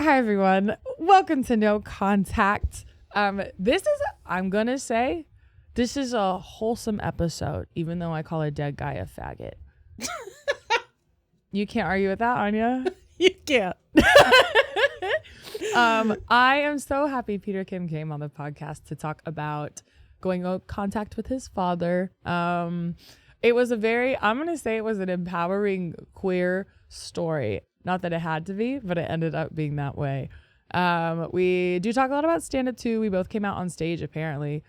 Hi, everyone. Welcome to No Contact. This is a wholesome episode, even though I call a dead guy a faggot. You can't argue with that, Anya? You can't. I am so happy Peter Kim came on the podcast to talk about going on contact with his father. It was I'm going to say it was an empowering queer story. Not that it had to be, but it ended up being that way. We do talk a lot about stand-up too. We both came out on stage, apparently.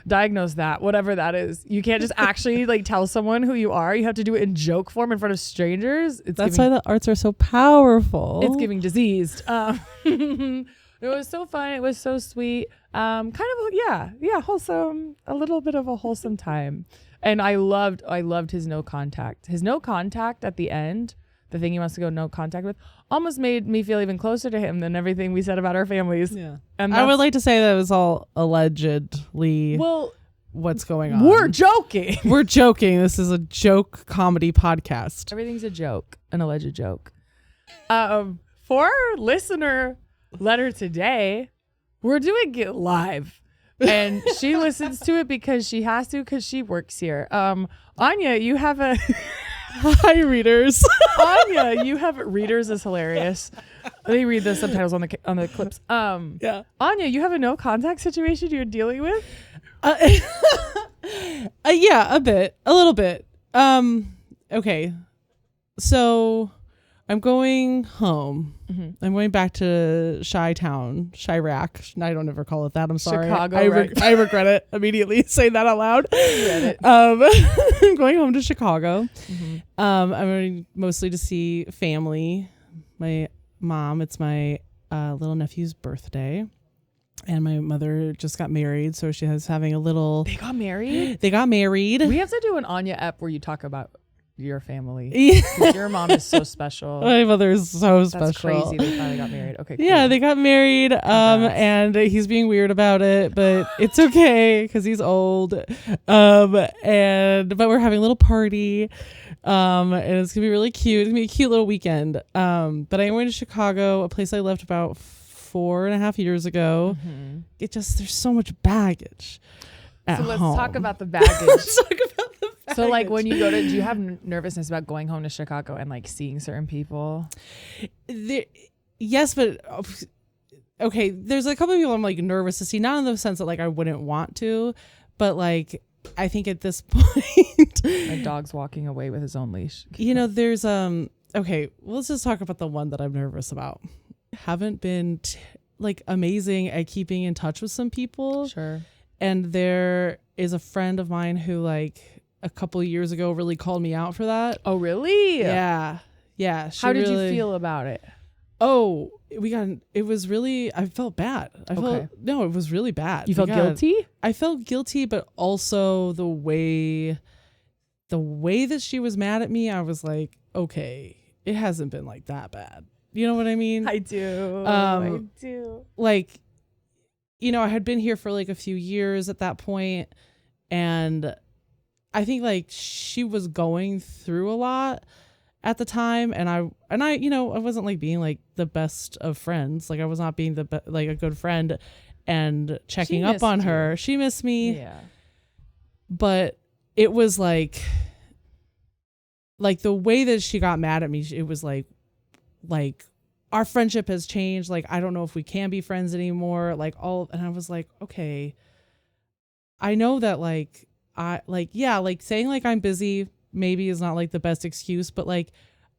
Diagnose that, whatever that is. You can't just actually like tell someone who you are. You have to do it in joke form in front of strangers. That's why the arts are so powerful. It's giving diseased. It was so fun. It was so sweet. Wholesome. A little bit of a wholesome time. And I loved his no contact. His no contact at the end, the thing he wants to go no contact with, almost made me feel even closer to him than everything we said about our families. Yeah. And I would like to say that it was all allegedly what's going on. We're joking. We're joking. This is a joke comedy podcast. Everything's a joke, an alleged joke. For our listener letter today, we're doing it live. And she listens to it because she has to, because she works here. Anya, you have a... Hi, readers. Anya, you have readers is hilarious. Let me read the subtitles on the clips. Yeah. Anya, you have a no contact situation you're dealing with? Yeah, a little bit. Okay. So I'm going home. Mm-hmm. I'm going back to Chirac. I don't ever call it that. I'm sorry. Chicago. I regret it immediately saying that out loud. I'm going home to Chicago. Mm-hmm. I'm going mostly to see family. My mom. It's my little nephew's birthday. And my mother just got married, so she was having a little... They got married? They got married. We have to do an Anya ep where you talk about your family. Yeah. Your mom is so special. My mother is so That's special. Crazy they finally got married. Okay, cool. Yeah, they got married. And he's being weird about it, but it's okay because he's old. But we're having a little party. And it's gonna be really cute. It's gonna be a cute little weekend. But I am going to Chicago, a place I left about 4.5 years ago. Mm-hmm. There's so much baggage. So let's talk about the baggage. Let's talk about the baggage. So like when you do you have nervousness about going home to Chicago and like seeing certain people? Yes, but okay, there's a couple of people I'm like nervous to see, not in the sense that like I wouldn't want to, but like I think at this point my dog's walking away with his own leash. There's okay, let's just talk about the one that I'm nervous about. Haven't been like amazing at keeping in touch with some people. Sure. And there is a friend of mine who like a couple of years ago really called me out for that. Oh, really? Yeah. How did you feel about it? Oh, it was really, I felt bad. It was really bad. You felt guilty? I felt guilty, but also the way that she was mad at me, I was like, okay, it hasn't been like that bad. You know what I mean? I do. I do. Like, I had been here for like a few years at that point, and I think like she was going through a lot at the time, and I I wasn't like being like the best of friends. Like I was not being like a good friend and checking up on her. She missed me. Yeah. But it was like the way that she got mad at me, it was like our friendship has changed. Like, I don't know if we can be friends anymore. And I was like, okay, I know that saying like I'm busy maybe is not like the best excuse, but like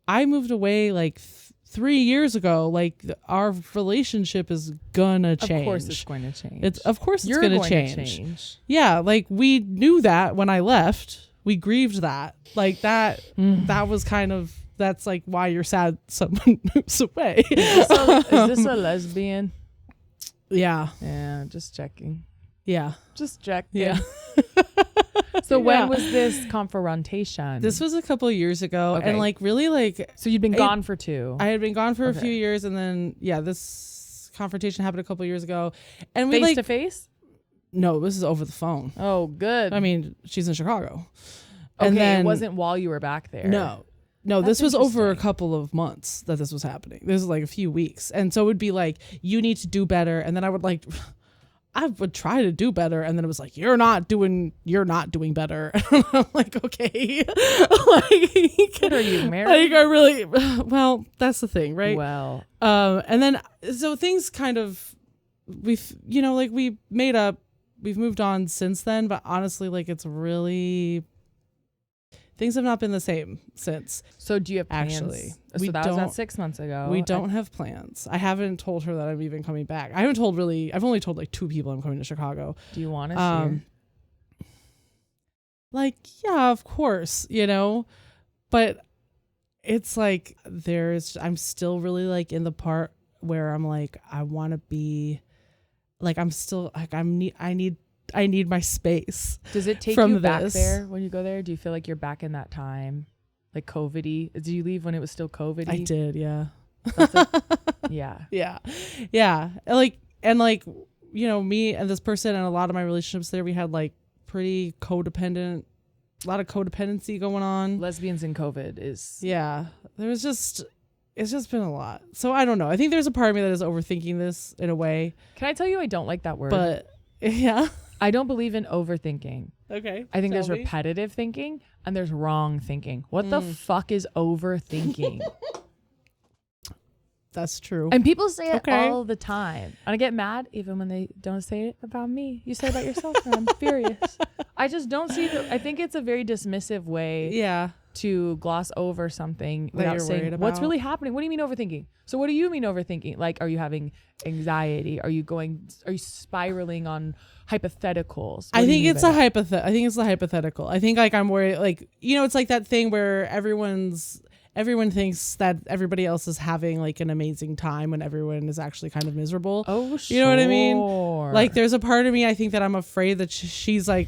I moved away like 3 years ago. Like our relationship is gonna change. Of course it's going to change. It's You're gonna going change. To change. Yeah. Like we knew that when I left, we grieved that. Like that was kind of, that's like why you're sad someone moves away. Is this a lesbian? Yeah. Yeah, just checking. Yeah. Just checking. Yeah. So when was this confrontation? This was a couple of years ago. Okay. And like really like... So you'd been gone for 2. I had been gone for a few years, and then this confrontation happened a couple of years ago. And we face to face? No, this is over the phone. Oh, good. I mean, she's in Chicago. Okay, and then, it wasn't while you were back there. No. No, That's this was over a interesting. couple of months that this was happening. This was like a few weeks. And so it would be like, you need to do better. And then I would try to do better. And then it was like, you're not doing better. And I'm like, okay. What are you, married? Like, I really, well, that's the thing, right? Well, And then, so things kind of, we've made up, we've moved on since then. But honestly, like, it's really, things have not been the same since. so do you have plans? Actually, So we that was about don't- 6 months ago. We don't have plans. I haven't told her that I'm even coming back. I've only told like 2 people I'm coming to Chicago. Do you want to see her? Like, yeah, of course, but it's like I'm still really like in the part where I'm like, I want to be like, I'm still like, I need my space. Does it take from you back this. there when you go there? Do you feel like you're back in that time? Like COVID-y? Did you leave when it was still COVID-y? I did, yeah. Yeah. Yeah. And me and this person and a lot of my relationships there, we had like pretty a lot of codependency going on. Lesbians in COVID is... Yeah. It's just been a lot. So I don't know. I think there's a part of me that is overthinking this in a way. Can I tell you I don't like that word? But yeah. I don't believe in overthinking. Okay. I think there's tell me. repetitive thinking and there's wrong thinking. What the fuck is overthinking? That's true. And people say it Okay. all the time. And I get mad even when they don't say it about me. You say it about yourself and I'm furious. I just don't see I think it's a very dismissive way Yeah. to gloss over something That without you're saying worried what's about. really happening. What do you mean overthinking? So what do you mean overthinking? Like, are you having anxiety? Are you spiraling on hypotheticals? What I do you think mean it's by a that? I think it's the hypothetical. I think like I'm worried, like, it's like that thing where everyone thinks that everybody else is having like an amazing time when everyone is actually kind of miserable. Oh, sure. You know what I mean? Like, there's a part of me, I think, that I'm afraid that she's like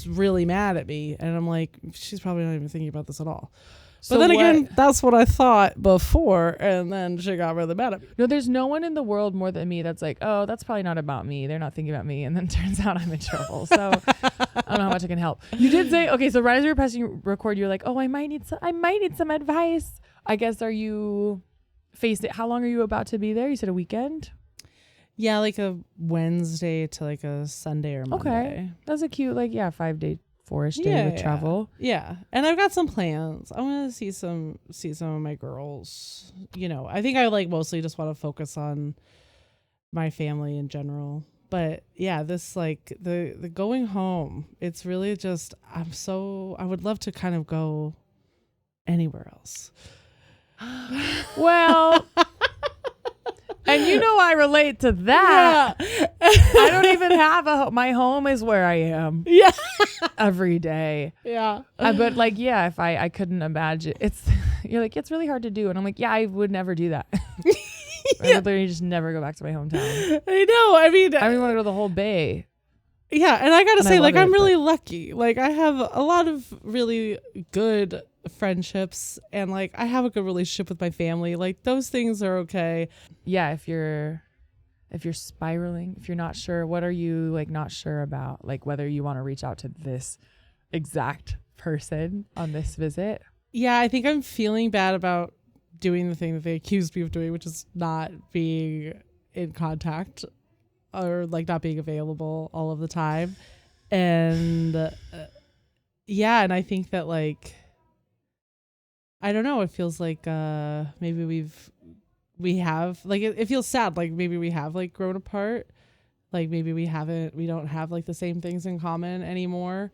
really mad at me, and I'm like, she's probably not even thinking about this at all. So but then what- again, that's what I thought before, and then she got really mad at me. No, there's no one in the world more than me that's like, oh, that's probably not about me. They're not thinking about me. And then turns out I'm in trouble. So I don't know how much I can help. You did say, okay, so right as we were pressing record, you're like, oh, I might need some advice. I guess, how long are you about to be there? You said a weekend? Yeah, like a Wednesday to like a Sunday or Monday. Okay. That's a cute, 5-day, 4-ish day with travel. Yeah, and I've got some plans. I want to see some of my girls. I think I like mostly just want to focus on my family in general. But yeah, this like the going home. It's really just I would love to kind of go anywhere else. Well, and I relate to that. Yeah. I don't even have my home is where I am Yeah. every day. Yeah. But if I couldn't imagine, you're like, it's really hard to do. And I'm like, yeah, I would never do that. I would literally just never go back to my hometown. I know. I mean, I don't even want to go to the whole bay. yeah, and I gotta And I say, love like, it, I'm really but- lucky. Like, I have a lot of really good friendships, and like, I have a good relationship with my family. Like, those things are okay. Yeah, if you're spiraling, if you're not sure, what are you not sure about? Like whether you want to reach out to this exact person on this visit. Yeah, I think I'm feeling bad about doing the thing that they accused me of doing, which is not being in contact or like not being available all of the time. And yeah, and I think that like, I don't know, it feels like maybe we have like it feels sad, like maybe we have like grown apart, like maybe we don't have like the same things in common anymore.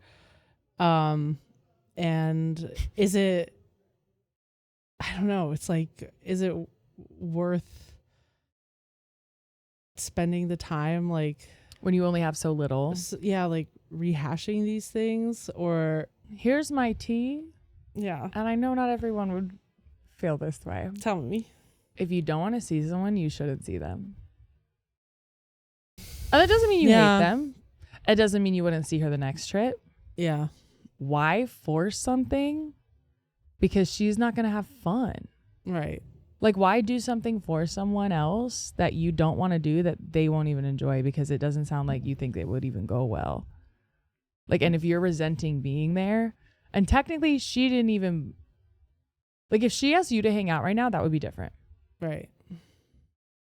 And is it, I don't know, it's like, is it worth spending the time like When you only have so little. like rehashing these things? Or Here's my tea, yeah, and I know not everyone would feel this way. tell me. If you don't want to see someone, you shouldn't see them. And that doesn't mean you Yeah. hate them. It doesn't mean you wouldn't see her the next trip. Yeah. Why force something? Because she's not going to have fun. Right. Like, why do something for someone else that you don't want to do that they won't even enjoy because it doesn't sound like you think it would even go well? Like, and if you're resenting being there, and technically she didn't even, Like if she asked you to hang out right now, that would be different. Right.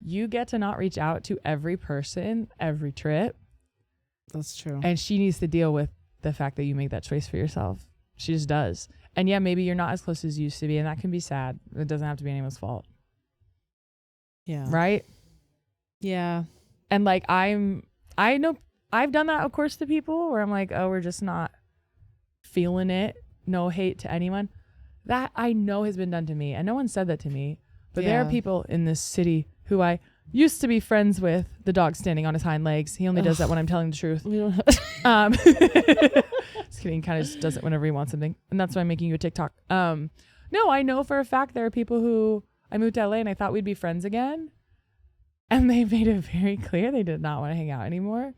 You get to not reach out to every person, every trip. That's true. And she needs to deal with the fact that you make that choice for yourself. She just does. And yeah, maybe you're not as close as you used to be, and that can be sad. It doesn't have to be anyone's fault. Yeah. Right? Yeah. And like I know I've done that, of course, to people where I'm like, oh, we're just not feeling it. No hate to anyone. That I know has been done to me. And no one said that to me. But there are people in this city who I used to be friends with. The dog standing on his hind legs. He only does that when I'm telling the truth. Just kidding. Kind of just does it whenever he wants something. And that's why I'm making you a TikTok. No, I know for a fact there are people who I moved to LA and I thought we'd be friends again. And they made it very clear they did not want to hang out anymore.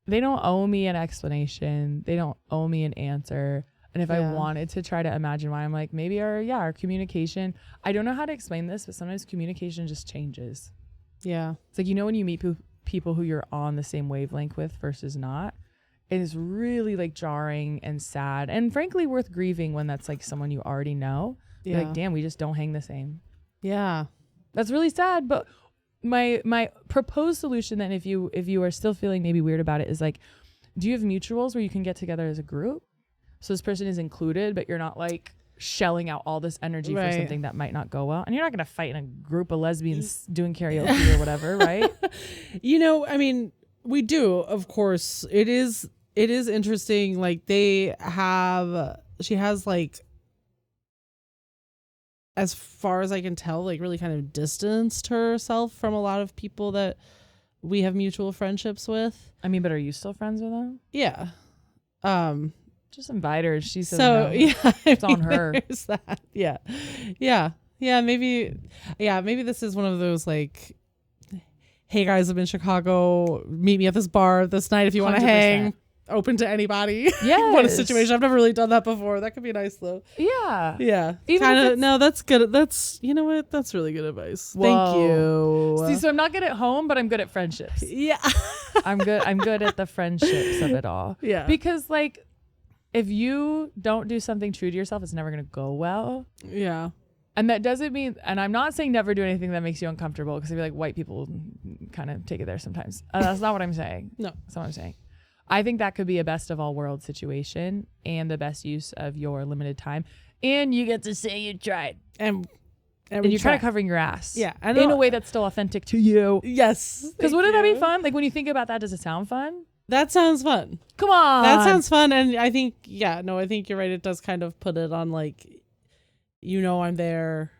They don't owe me an explanation. They don't owe me an answer. And if I wanted to try to imagine why, I'm like, maybe our communication, I don't know how to explain this, but sometimes communication just changes. Yeah. It's like, when you meet people who you're on the same wavelength with versus not, it is really like jarring and sad and frankly worth grieving when that's like someone you already know. Yeah. You're like, damn, we just don't hang the same. Yeah. That's really sad. But my proposed solution then, if you are still feeling maybe weird about it, is like, do you have mutuals where you can get together as a group? So this person is included, but you're not like shelling out all this energy for something that might not go well. And you're not going to fight in a group of lesbians doing karaoke or whatever, right? I mean, we do, of course. It is interesting. Like she has like, as far as I can tell, like really kind of distanced herself from a lot of people that we have mutual friendships with. I mean, but are you still friends with them? Yeah. Just invite her. She says so no. Yeah, it's on her. There's that. Yeah. Maybe this is one of those like, hey guys, I'm in Chicago. Meet me at this bar this night if you want to hang. Open to anybody. Yeah. What a situation. I've never really done that before. That could be nice though. Yeah. No, that's good. That's, you know what? That's really good advice. Whoa. Thank you. See, so I'm not good at home, but I'm good at friendships. Yeah. I'm good at the friendships of it all. Yeah. Because like, if you don't do something true to yourself, it's never going to go well. Yeah. And that doesn't mean, and I'm not saying never do anything that makes you uncomfortable, because I feel like white people kind of take it there sometimes. That's not what I'm saying. No. That's not what I'm saying. I think that could be a best of all worlds situation and the best use of your limited time. And you get to say you tried. And you're kind of covering your ass. Yeah. In a way that's still authentic to you. Yes. Because wouldn't that be fun? Like when you think about that, does it sound fun? That sounds fun. Come on. That sounds fun. And I think, I think you're right. It does kind of put it on like, I'm there.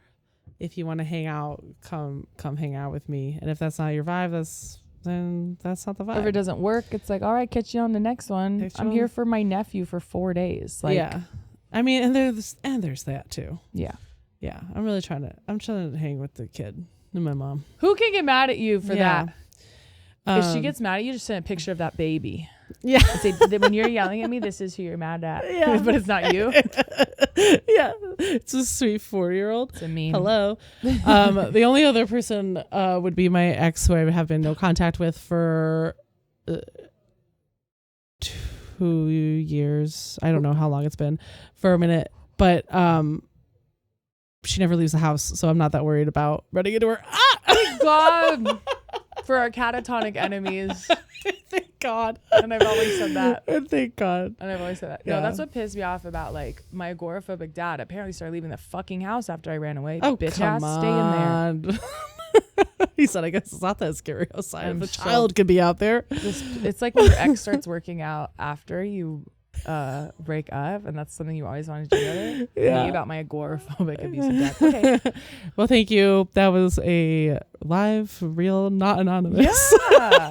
If you want to hang out, come hang out with me. And if that's not your vibe, then that's not the vibe. If it doesn't work, it's like, all right, catch you on the next one. I'm here for my nephew for 4 days. Like, yeah. I mean, and there's that too. Yeah. Yeah. I'm trying to hang with the kid and my mom. Who can get mad at you for that? If she gets mad at you, just send a picture of that baby. Yeah. And say, when you're yelling at me, this is who you're mad at. Yeah. But it's not you. Yeah. It's a sweet 4-year-old. It's a meme. Hello. The only other person would be my ex, who I have been no contact with for 2 years. I don't know how long it's been, for a minute. But she never leaves the house, so I'm not that worried about running into her. Thank God. For our catatonic enemies. Thank God. And I've always said that. Thank God. And I've always said that. Yeah. No, that's what pissed me off about like my agoraphobic dad. Apparently started leaving the fucking house after I ran away. Oh, bitch come ass, stay in there. He said, I guess it's not that scary outside. The child could be out there. It's like when your ex starts working out after you break up, and that's something you always wanted to do together. Yeah. Me about my agoraphobic abusive dad. Okay. Well, thank you. That was a live, real, not anonymous. Yeah.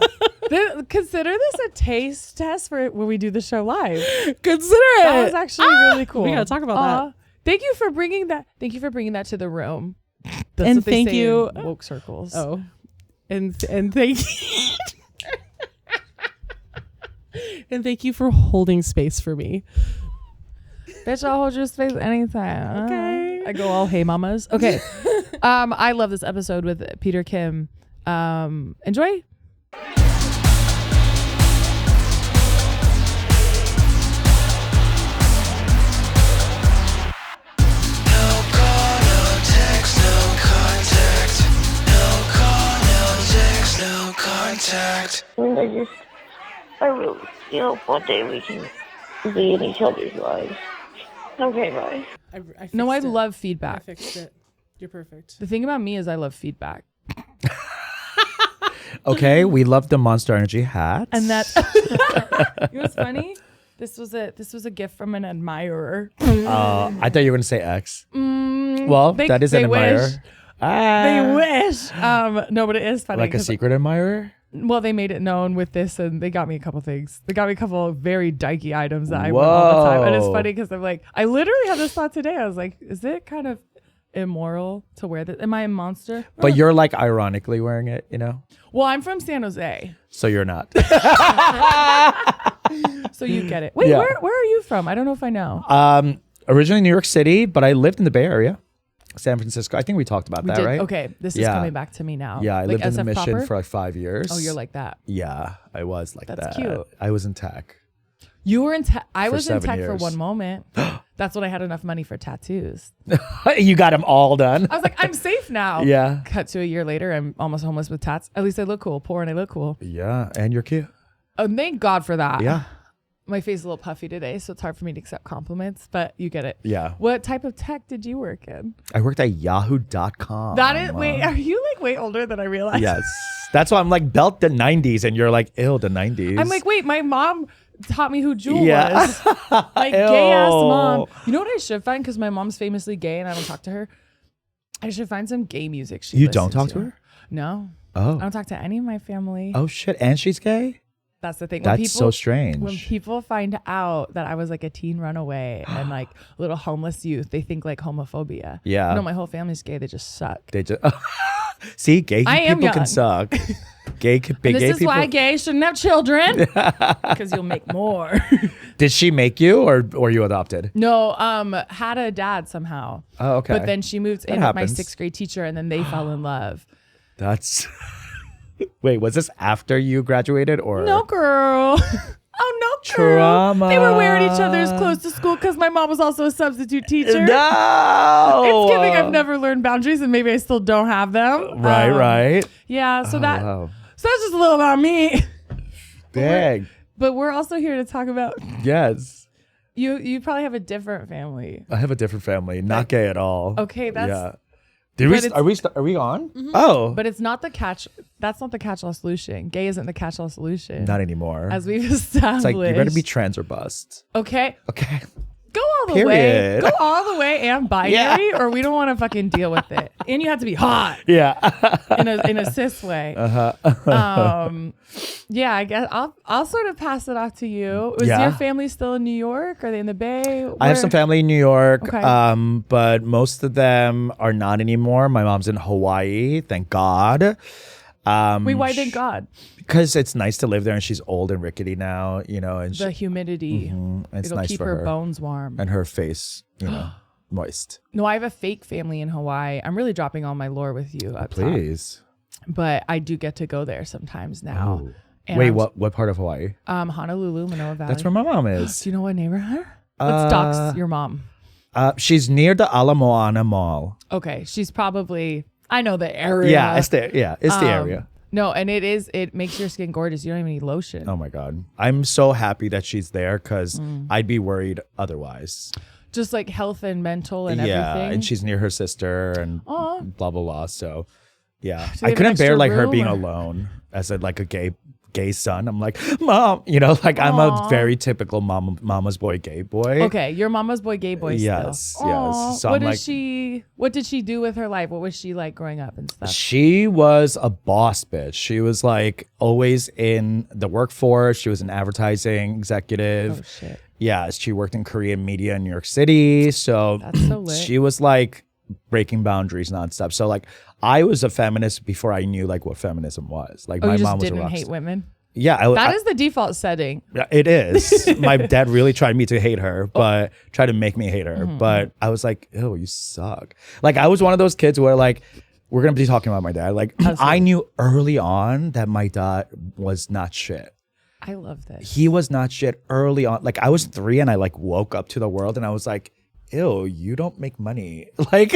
Consider this a taste test for when we do the show live. Consider it. That was actually really cool. We gotta talk about that. Thank you for bringing that. Thank you for bringing that to the room. That's and what they thank say you, in woke circles. Oh, and thank you. And thank you for holding space for me. Bitch, I'll hold your space anytime. Okay. I go all hey mamas. Okay. I love this episode with Peter Kim. Enjoy. No contact. I really hope one day we can be in each other's lives. Okay, bye. I love I feedback. fixed it. You're perfect. The thing about me is I love feedback. Okay, we love the Monster Energy hats. And that's you know what's funny? This was a gift from an admirer. I thought you were gonna say X. Well, that is an admirer. Wish. They wish. No, but it is funny. Like a secret admirer? Well, they made it known with this, and they got me a couple things. They got me a couple of very dykey items that I want all the time. And it's funny because I'm like, I literally had this thought today. I was like, is it kind of immoral to wear this? Am I a monster? But you're like ironically wearing it, you know? Well, I'm from San Jose. So you're not. So you get it. Wait, Yeah. where are you from? I don't know if I know. Originally New York City, but I lived in the Bay Area. San Francisco. I think we talked about that, right? Okay, this is Yeah. coming back to me now. Yeah, I lived in the SF Mission proper? for like 5 years. Oh, you're like that. Yeah, I was like that. That's cute. I was in tech. You were in tech. I For was in 7 tech for years. one moment. That's when I had enough money for tattoos. You got them all done. I was like, I'm safe now. Yeah. Cut to a year later, I'm almost homeless with tats. At least I look cool. Poor and I look cool. Yeah, and you're cute. Oh, thank God for that. Yeah. My face is a little puffy today, so it's hard for me to accept compliments, but you get it. Yeah. What type of tech did you work in? I worked at yahoo.com. That is, wait, are you like way older than I realized? Yes. That's why I'm like belt the 90s and you're like, ew, the 90s. I'm like, wait, my mom taught me who Jewel Yeah. was. My gay ass Ew. mom. You know what I should find? Because my mom's famously gay and I don't talk to her. I should find some gay music she You don't listens talk to her? No. Oh. I don't talk to any of my family. Oh shit. And she's gay? That's the thing. That's so strange. When people find out that I was like a teen runaway and like a little homeless youth, they think like homophobia. Yeah. No, my whole family's gay. They just suck. They just see, gay I am people can young. suck. Gay And big this gay is people. why gay shouldn't have children because you'll make more. Did she make you or were you adopted? No, had a dad somehow. Oh, okay. But then she moved in with my happens. 6th grade teacher and then they fell in love. That's wait, was this after you graduated or No, girl. Oh, no, girl. Trauma. They were wearing each other's clothes to school because my mom was also a substitute teacher. No. It's giving I've never learned boundaries and maybe I still don't have them. Right. Yeah, so Oh, that wow. so that's just a little about me. Big. But we're also here to talk about Yes. you probably have a different family. I have a different family, not gay at all. Okay, that's yeah. Did we? Are we on? Oh, but it's not the catch. That's not the catch-all solution. Gay isn't the catch-all solution. not anymore. As we've established. It's like you're gonna be trans or bust. Okay. Okay. Go all the way. Period. Go all the way and binary, Yeah. or we don't want to fucking deal with it. And you have to be hot Yeah. in a cis way. Yeah, I guess I'll sort of pass it off to you. Is Yeah. your family still in New York? Are they in the Bay? I have some family in New York, Okay. but most of them are not anymore. My mom's in Hawaii, thank God. Wait, why? Thank God. Because it's nice to live there, and she's old and rickety now, you know, and The humidity. it's It'll nice keep for her her bones warm. and her face, you know, moist. No, I have a fake family in Hawaii. I'm really dropping all my lore with you up top. Please. But I do get to go there sometimes now. Oh. And Wait, I'm- what part of Hawaii? Honolulu, Manoa Valley. That's where my mom is. Do you know what neighborhood? Let's dox your mom. She's near the Ala Moana Mall. Okay, she's probably. I know the area. Yeah, it's the area. No, and it makes your skin gorgeous. You don't even need lotion. Oh my God. I'm so happy that she's there because I'd be worried otherwise. Just like health and mental and Yeah, everything. and she's near her sister and Aw. blah, blah, blah. So yeah, they I have an couldn't bear extra like her room, being or- alone as a gay son. I'm like, Mom, you know, like I'm a Aw. very typical mama's boy, gay boy. Okay, your mama's boy, gay boy. Yes, still. yes. Aw, So what I'm did she? What did she do with her life? What was she like growing up and stuff? She was a boss bitch. She was like always in the workforce. She was an advertising executive. Oh shit. Yeah, she worked in Korean media in New York City. So, That's so lit. she was like breaking boundaries nonstop. So like I was a feminist before I knew like what feminism was. Like Oh, my you mom just was a didn't rock hate star. women. Yeah, That is the default setting. it is. My dad really tried me to hate her, but tried to make me hate her. Mm-hmm. But I was like, oh, you suck. Like I was one of those kids where like we're gonna be talking about my dad. Like I knew early on that my dad was not shit. I love this. He was not shit early on. Like I was 3 and I like woke up to the world and I was like, ew, you don't make money. Like,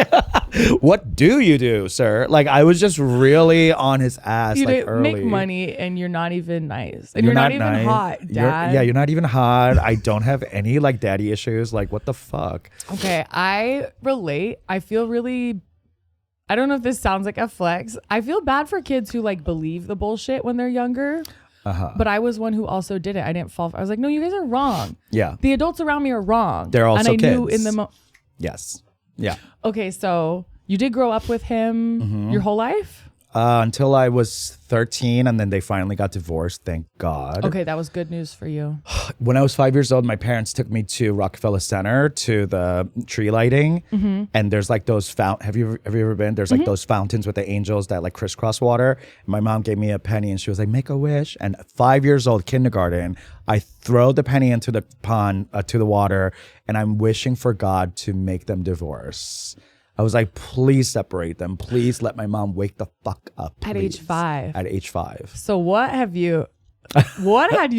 what do you do, sir? Like, I was just really on his ass. You like didn't early. make money and you're not even nice. And you're not even nice. hot, Dad. You're not even hot. I don't have any like daddy issues. Like, what the fuck? Okay, I relate. I feel really, I don't know if this sounds like a flex. I feel bad for kids who like believe the bullshit when they're younger. But I was one who also did it. I didn't fall. I was like, no, you guys are wrong. Yeah. The adults around me are wrong. They're also and I knew kids. in the Yes. Yeah. Okay, so you did grow up with him your whole life? Until I was 13, and then they finally got divorced. Thank God. Okay, that was good news for you. When I was 5 years old, my parents took me to Rockefeller Center to the tree lighting, and there's like those Have you ever been? There's like those fountains with the angels that like crisscross water. And my mom gave me a penny, and she was like, "Make a wish." And 5 years old, kindergarten, I throw the penny into the pond to the water, and I'm wishing for God to make them divorce. I was like, please separate them. Please let my mom wake the fuck up. At please. age 5. At age 5. So what had you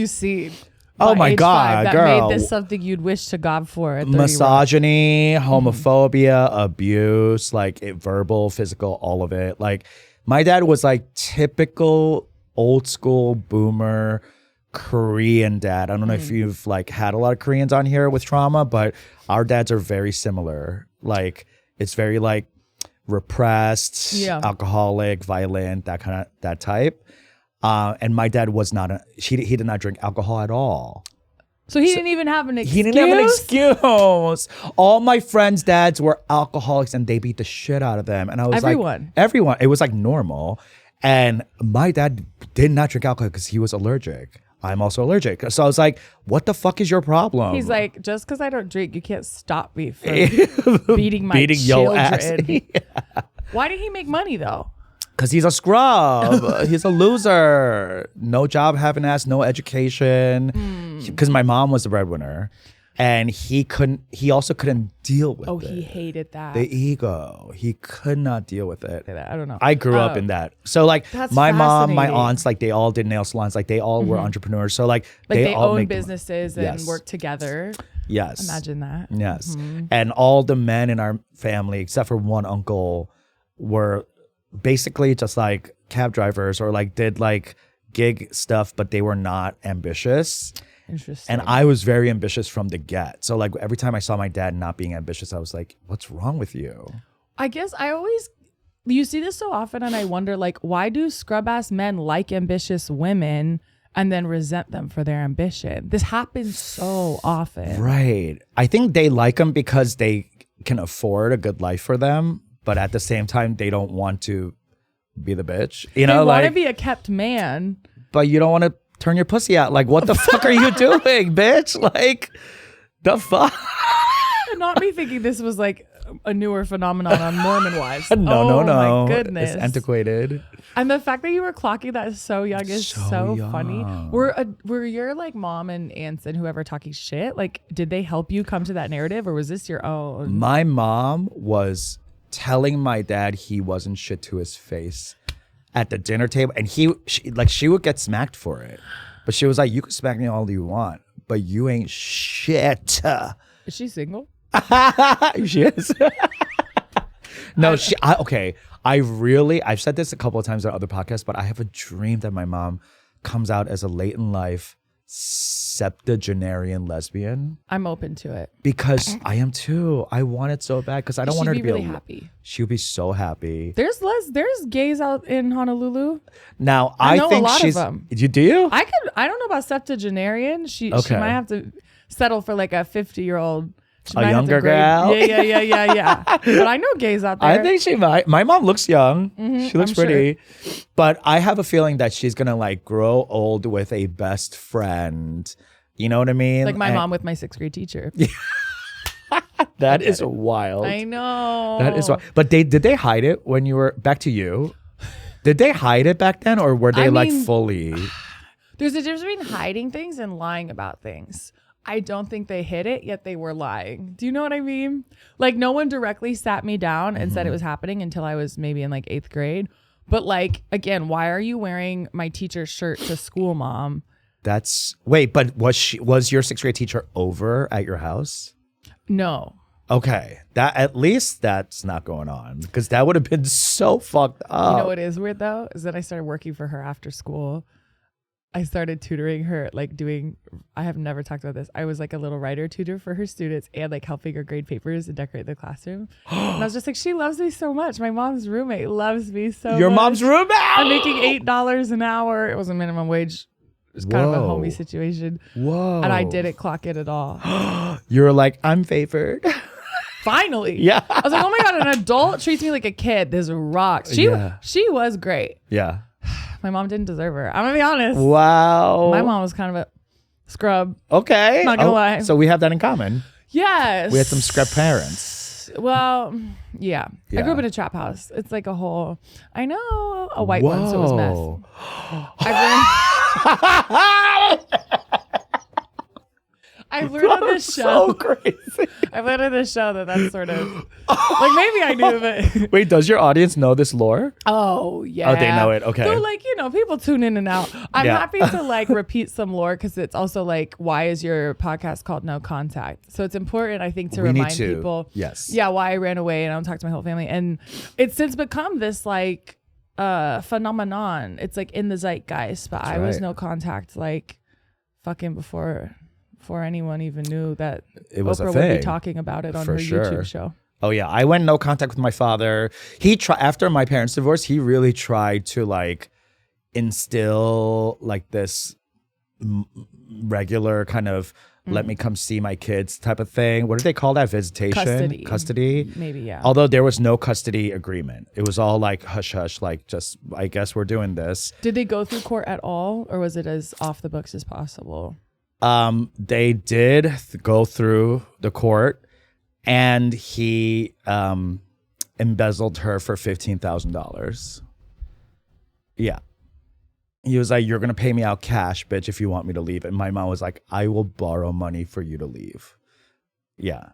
seen? Oh by my age God, 5 that girl. made this something you'd wish to God for at 30 Misogyny, homophobia, abuse, like verbal, physical, all of it. Like my dad was like typical old school boomer Korean dad. I don't know if you've like had a lot of Koreans on here with trauma, but our dads are very similar. Like it's very like repressed, alcoholic, violent, that type. And my dad was not he did not drink alcohol at all. So he didn't even have an excuse? He didn't have an excuse. All my friends' dads were alcoholics and they beat the shit out of them. And I was like, everyone. It was like normal. And my dad did not drink alcohol because he was allergic. I'm also allergic. So I was like, what the fuck is your problem? He's like, just because I don't drink, you can't stop me from beating my children. your ass. Why did he make money though? Because he's a scrub. He's a loser. No job, having ass, no education. Because my mom was the breadwinner. And he also couldn't deal with it. Oh, he hated that. The ego. He could not deal with it. I don't know. I grew up in that. So like my mom, my fascinating. aunts, like they all did nail salons. Like they all were entrepreneurs. So like they all own make businesses and work together. Yes. Imagine that. Yes. And all the men in our family, except for one uncle, were basically just like cab drivers or like did like gig stuff, but they were not ambitious. Interesting. And I was very ambitious from the get. So like every time I saw my dad not being ambitious, I was like, what's wrong with you? I guess you see this so often and I wonder like, why do scrub ass men like ambitious women and then resent them for their ambition? This happens so often. Right. I think they like them because they can afford a good life for them. But at the same time, they don't want to be the bitch. You know, they want like, to be a kept man. But you don't want to turn your pussy out. Like, what the fuck are you doing, bitch? Like, the fuck? Not me thinking this was like a newer phenomenon on Mormon wives. No. My goodness. It's antiquated. And the fact that you were clocking that so young is so funny. Were your like mom and aunts and whoever talking shit? Like, did they help you come to that narrative or was this your own? My mom was telling my dad he wasn't shit to his face at the dinner table, and she would get smacked for it, but she was like, you can smack me all you want, but you ain't shit. Is she single? She is. No, I've said this a couple of times on other podcasts, but I have a dream that my mom comes out as a late in life septuagenarian lesbian. I'm open to it. Because I am too. I want it so bad because I don't want her to be really happy. She would be so happy. There's gays out in Honolulu. Now I think a lot she's. Of them. You do? I don't know about septuagenarian. She might have to settle for like a 50-year-old. A younger gal? Yeah. But I know gays out there. I think she might. My mom looks young. She looks I'm pretty. Sure. But I have a feeling that she's going to like grow old with a best friend. You know what I mean? Like my mom with my 6th grade teacher. That is wild. I know. That is wild. But did they hide it when you were back to you? Did they hide it back then or were they like fully? There's a difference between hiding things and lying about things. I don't think they hid it, yet they were lying. Do you know what I mean? Like no one directly sat me down and said it was happening until I was maybe in like 8th grade. But like, again, why are you wearing my teacher's shirt to school, Mom? But was your 6th grade teacher over at your house? No. Okay, that at least that's not going on because that would have been so fucked up. You know what is weird though is that I started working for her after school. I started tutoring her, like I have never talked about this. I was like a little writer tutor for her students and like helping her grade papers and decorate the classroom. And I was just like, she loves me so much. My mom's roommate loves me so much. Your mom's roommate? I'm making $8 an hour. It was a minimum wage. It was kind of a homey situation. Whoa. And I didn't clock it at all. You're like, I'm favored. Finally. Yeah. I was like, oh my God, an adult treats me like a kid. This rocks. She was great. Yeah. My mom didn't deserve her. I'm gonna be honest. Wow. My mom was kind of a scrub. Okay. Not gonna lie. So we have that in common. Yes. We had some scrub parents. Well, yeah. I grew up in a trap house. It's like a whole, I know a white one, so it was mess. I've learned on this show. So crazy. I've learned on this show that's sort of like maybe I knew, but Wait, does your audience know this lore? oh yeah. Oh, they know it. Okay. So like people tune in and out. I'm happy to like repeat some lore because it's also like why is your podcast called No Contact? So it's important I think to remind people. Yes. Yeah, why I ran away and I don't talk to my whole family, and it's since become this like phenomenon. It's like in the zeitgeist, but I was No Contact like fucking before anyone even knew that it was Oprah a thing. would be talking about it on her YouTube show. Oh yeah, I went No Contact with my father. He after my parents' divorce, he really tried to like instill like this regular kind of let me come see my kids type of thing. What do they call that? Visitation? Custody? Maybe, yeah. Although there was no custody agreement. It was all like hush hush, like just I guess we're doing this. Did they go through court at all, or was it as off the books as possible? They did go through the court, and he embezzled her for $15,000. Yeah. He was like, you're going to pay me out cash, bitch, if you want me to leave. And my mom was like, I will borrow money for you to leave. Yeah.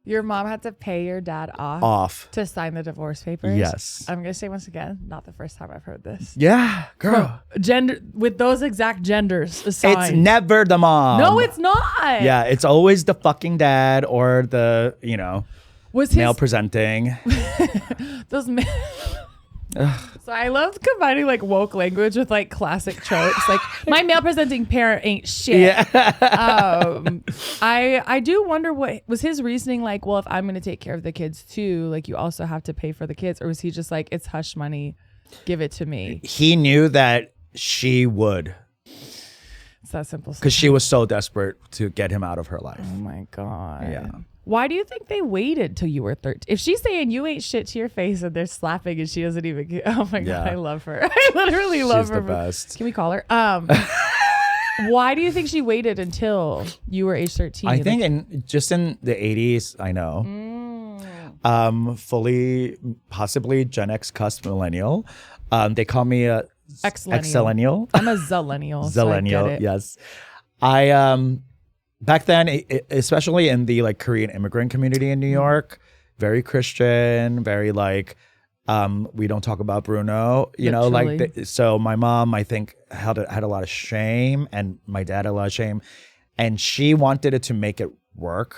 Your mom had to pay your dad Off. to sign the divorce papers? Yes. I'm going to say once again, not the first time I've heard this. Yeah, girl. Gender with those exact genders assigned. It's never the mom. No, it's not. Yeah, it's always the fucking dad or the, Was male presenting. those men. So I love combining like woke language with like classic tropes. Like my male presenting parent ain't shit. Yeah. I do wonder what was his reasoning like, well, if I'm going to take care of the kids too, like you also have to pay for the kids, or was he just like, it's hush money, give it to me? He knew that she would. It's that simple. Because she was so desperate to get him out of her life. Oh my God. Yeah. Why do you think they waited till you were 13? If she's saying you ain't shit to your face and they're slapping and she doesn't even get, oh my God, I love her. I literally love She's her. the best. Can we call her? Why do you think she waited until you were age 13? I think in the 80s, I know. Fully, possibly Gen X cusp millennial. They call me a X-millennial. I'm a Zillennial. Zillennial, so I get it. yes. I back then, especially in the like Korean immigrant community in New York, very Christian, very like we don't talk about Bruno, so my mom, I think, had a lot of shame, and my dad had a lot of shame, and she wanted it to make it work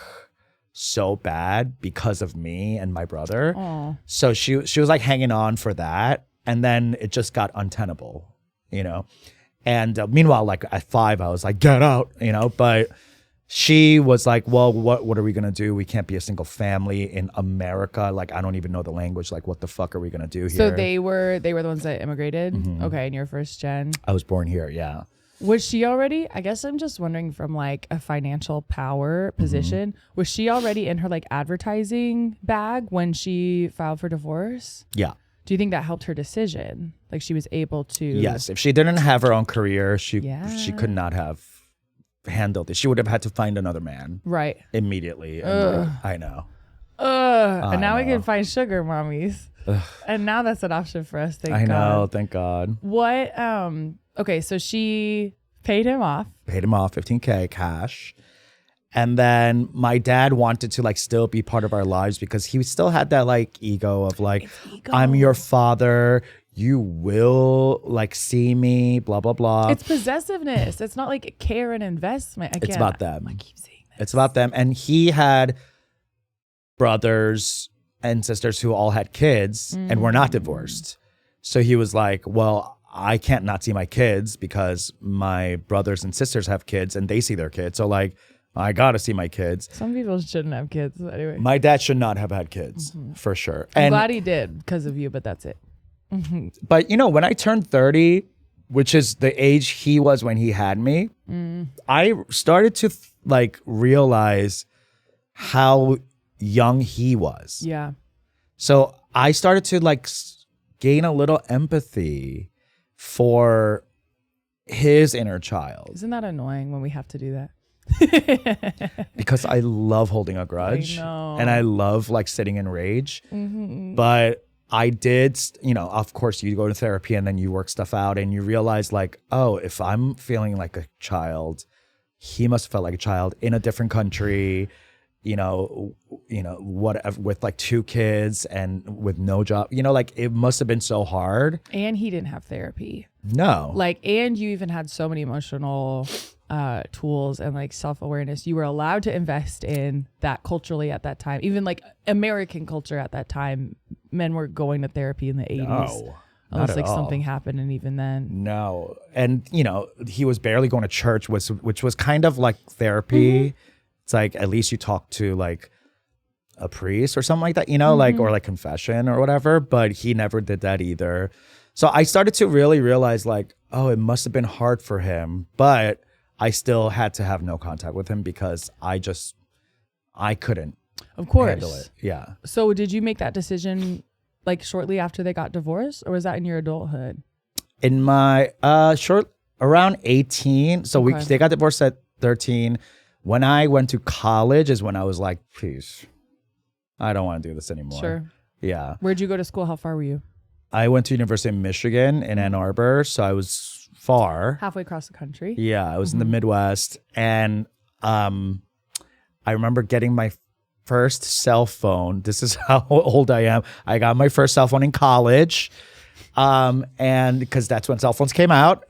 so bad because of me and my brother. Aww. So she was like hanging on for that, and then it just got untenable, and meanwhile, like at 5 I was like, get out, but she was like, well, what are we going to do? We can't be a single family in America. Like, I don't even know the language. Like, what the fuck are we going to do here? So they were the ones that immigrated? Mm-hmm. Okay, and you're first gen? I was born here, yeah. Was she already, I guess I'm just wondering from like a financial power position, was she already in her like advertising bag when she filed for divorce? Yeah. Do you think that helped her decision? Like she was able to? Yes. If she didn't have her own career, she could not have handled it. She would have had to find another man. Right. Immediately. And, I know. And now we can find sugar mommies. And now that's an option for us. Thank God. I know. Thank God. What? Okay. So she paid him off. Paid him off $15,000 cash. And then my dad wanted to like still be part of our lives because he still had that like ego of like, I'm your father. You will like see me, blah, blah, blah. It's possessiveness. It's not like care and investment. It's about them. I keep saying that. It's about them. And he had brothers and sisters who all had kids and were not divorced. So he was like, well, I can't not see my kids because my brothers and sisters have kids and they see their kids. So like, I got to see my kids. Some people shouldn't have kids anyway. My dad should not have had kids for sure. I'm glad he did because of you, but that's it. But you know, when I turned 30, which is the age he was when he had me, I started to like realize how young he was. Yeah. So I started to like gain a little empathy for his inner child. Isn't that annoying when we have to do that? Because I love holding a grudge and I love like sitting in rage. But I did, you know, of course you go to therapy and then you work stuff out and you realize like, oh, if I'm feeling like a child, he must have felt like a child in a different country, you know, whatever, with like 2 kids and with no job, you know, like it must have been so hard. And he didn't have therapy. No. Like, and you even had so many emotional tools and like self-awareness. You were allowed to invest in that culturally at that time. Even like American culture at that time, men were going to therapy in the 80s. No, unless like something happened, and even then. No. And, you know, he was barely going to church, which was kind of like therapy. It's like, at least you talk to like a priest or something like that, you know, like, or like confession or whatever, but he never did that either. So I started to really realize like, oh, it must have been hard for him, but I still had to have no contact with him because I couldn't handle it. Yeah. So did you make that decision like shortly after they got divorced, or was that in your adulthood? In my around 18. So they got divorced at 13. When I went to college is when I was like, please, I don't want to do this anymore. Sure. Yeah. Where'd you go to school? How far were you? I went to University of Michigan in Ann Arbor, so I was far. Halfway across the country. Yeah, I was in the Midwest, and I remember getting my first cell phone. This is how old I am. I got my first cell phone in college, and because that's when cell phones came out,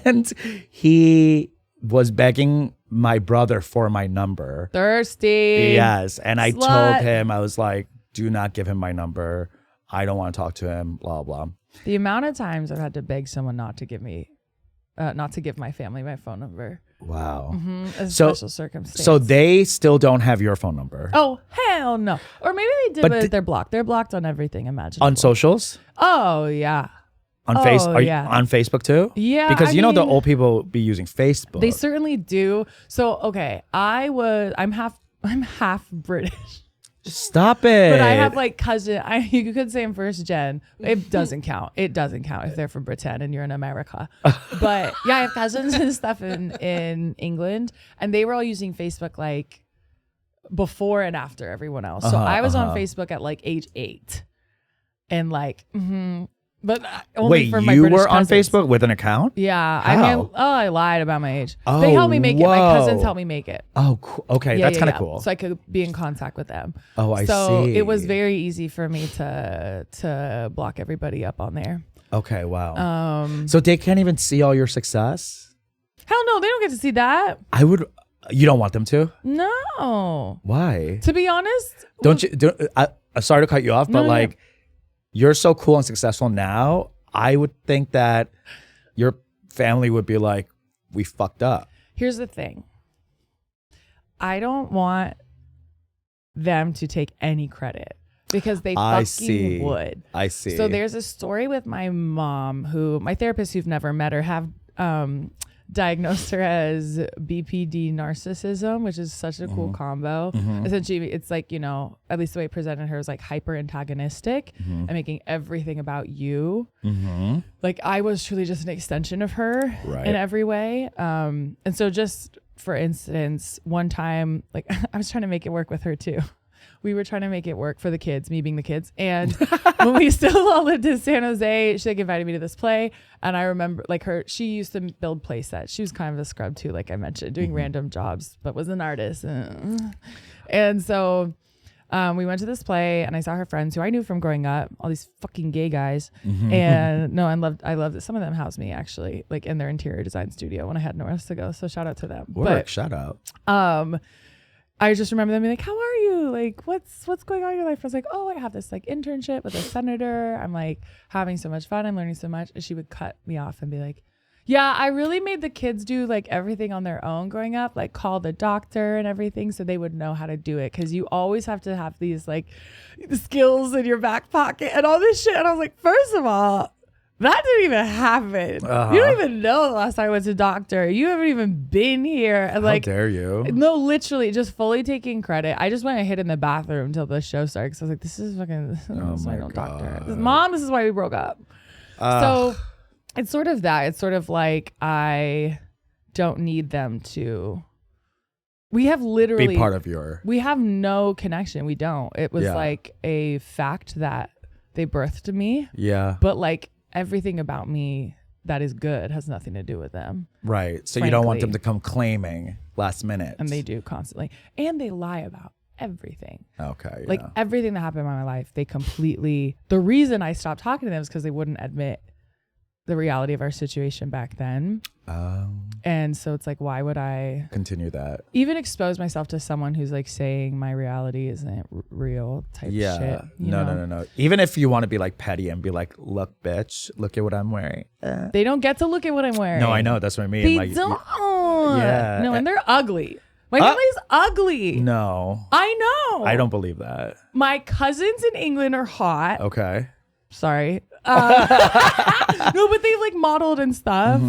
and he was begging my brother for my number. Thirsty. Yes, and I Slut. told him, I was like, do not give him my number. I don't want to talk to him, blah, blah. The amount of times I've had to beg someone not to give my family my phone number. Wow. A special circumstance. So they still don't have your phone number? Oh, hell no. Or maybe they did, but they're blocked. They're blocked on everything imaginable. On socials? Oh, yeah. On Are you on Facebook too? Yeah. Because I the mean, old people be using Facebook. They certainly do. So, okay, I'm half British. Stop it. But I have like cousin. You could say I'm first gen. It doesn't count. It doesn't count if they're from Britain and you're in America. But yeah, I have cousins and stuff in England, and they were all using Facebook like before and after everyone else. So I was on Facebook at like age 8, and like, but only wait, for my you British were on cousins. Facebook with an account? Yeah, How? I lied about my age. Oh, They helped me make it. My cousins whoa. helped me make it. Oh, cool. Okay, that's kind of cool. So I could be in contact with them. Oh, I so see. it was very easy for me to block everybody up on there. Okay, wow. So they can't even see all your success? Hell no, they don't get to see that. You don't want them to? No. Why? To be honest, Sorry to cut you off, but like, you're so cool and successful now. I would think that your family would be like, we fucked up. Here's the thing. I don't want them to take any credit because they fucking would. I see. So there's a story with my mom who my therapists who've never met her have diagnosed her as BPD narcissism, which is such a cool combo. Essentially, it's like, you know, at least the way it presented her is like hyper antagonistic and making everything about you. Like I was truly just an extension of her in every way. And so just for instance, one time, like I was trying to make it work with her too. We were trying to make it work for the kids, me being the kids. And when we still all lived in San Jose, she like invited me to this play. And I remember like she used to build play sets. She was kind of a scrub too, like I mentioned, doing random jobs, but was an artist. And so we went to this play and I saw her friends who I knew from growing up, all these fucking gay guys. And no, I loved it. Some of them housed me actually, like in their interior design studio when I had nowhere else to go. So shout out to them. Shout out. I just remember them being like, how are you? Like, what's going on in your life? I was like, oh, I have this like internship with a senator. I'm like having so much fun. I'm learning so much. And she would cut me off and be like, yeah, I really made the kids do like everything on their own growing up, like call the doctor and everything so they would know how to do it. Cause you always have to have these like skills in your back pocket and all this shit. And I was like, first of all, that didn't even happen. You don't even know the last time I went to the doctor. You haven't even been here. And like, how dare you? No, literally, just fully taking credit. I just went and hid in the bathroom until the show started because I was like, this is fucking, this is why I don't doctor. Mom, this is why we broke up. So it's sort of that. It's sort of like I don't need them to. We have literally. Be part of your. We have no connection. We don't. It was like a fact that they birthed me. Yeah. But like, everything about me that is good has nothing to do with them. Right. So you don't want them to come claiming last minute. And they do constantly. And they lie about everything. Okay. Yeah. Like everything that happened in my life, they completely. The reason I stopped talking to them is because they wouldn't admit the reality of our situation back then. And so it's like, why would I continue that? Even expose myself to someone who's like saying my reality isn't real type shit. No. Even if you want to be like petty and be like, look, bitch, look at what I'm wearing. They don't get to look at what I'm wearing. No, I know. That's what I mean. They like, don't. Yeah. No, and they're ugly. My family's ugly. No. I know. I don't believe that. My cousins in England are hot. Okay. Sorry. No, but they've like modeled and stuff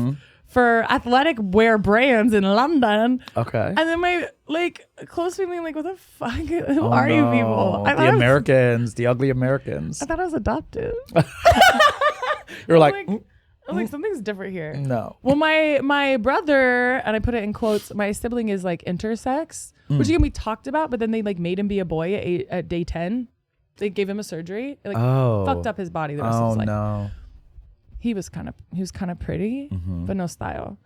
for athletic wear brands in London. Okay. And then my like close family, like, what the fuck? Who are you people? The Americans, the ugly Americans. I thought I was adopted. You're like, I'm like, something's different here. No. Well, my brother, and I put it in quotes, my sibling is like intersex, which can be talked about, but then they like made him be a boy at day 10. They gave him a surgery. It, like fucked up his body the rest of his life. No. He was kind of pretty, but no style.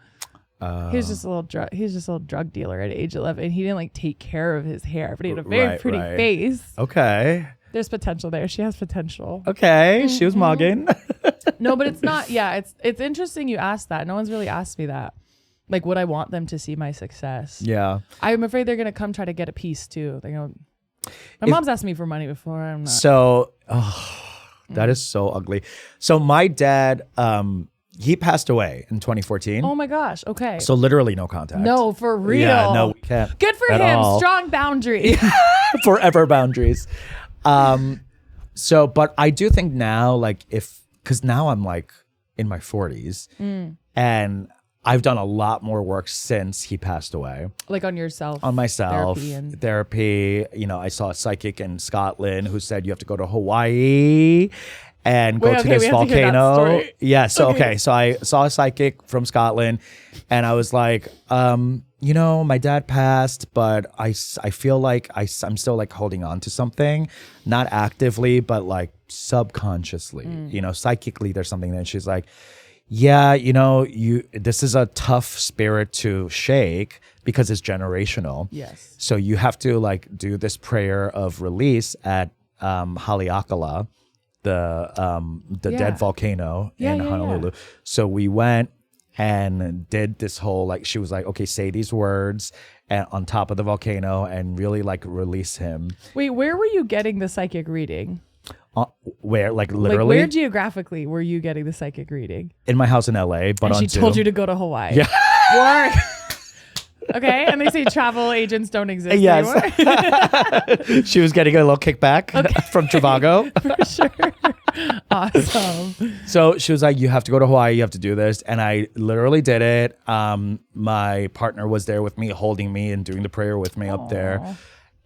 He was just a little drug dealer at age 11. He didn't like take care of his hair, but he had a very pretty face. Okay. There's potential there. She has potential. Okay. She was mugging. No, but it's not. Yeah, it's interesting you asked that. No one's really asked me that. Like, would I want them to see my success? Yeah. I'm afraid they're gonna come try to get a piece too. They're gonna. My mom's asked me for money before. I'm not. So, that is so ugly. So my dad, he passed away in 2014. Oh my gosh. Okay. So literally no contact. No, for real. Yeah, no, we can't. Good for at him. all. Strong boundary. Forever boundaries. So, but I do think now, like because now I'm like in my 40s and I've done a lot more work since he passed away. Like on yourself. On myself. Therapy. You know, I saw a psychic in Scotland who said you have to go to Hawaii and go to this volcano. Yeah. So, okay. So I saw a psychic from Scotland and I was like, you know, my dad passed, but I feel like I'm still like holding on to something, not actively, but like subconsciously, you know, psychically there's something there. And she's like, yeah, you know, this is a tough spirit to shake because it's generational. Yes. So you have to like do this prayer of release at Haleakala, the dead volcano in Honolulu. Yeah. So we went and did this whole, like, she was like, okay, say these words and on top of the volcano and really like release him. Wait, where were you getting the psychic reading? Where, like, literally? Like, where geographically were you getting the psychic reading? In my house in LA, but and she told you to go to Hawaii. Yeah. Work. Okay, and they say travel agents don't exist anymore. She was getting a little kickback from Trivago. For sure. Awesome. So she was like, you have to go to Hawaii, you have to do this. And I literally did it. My partner was there with me, holding me and doing the prayer with me up there.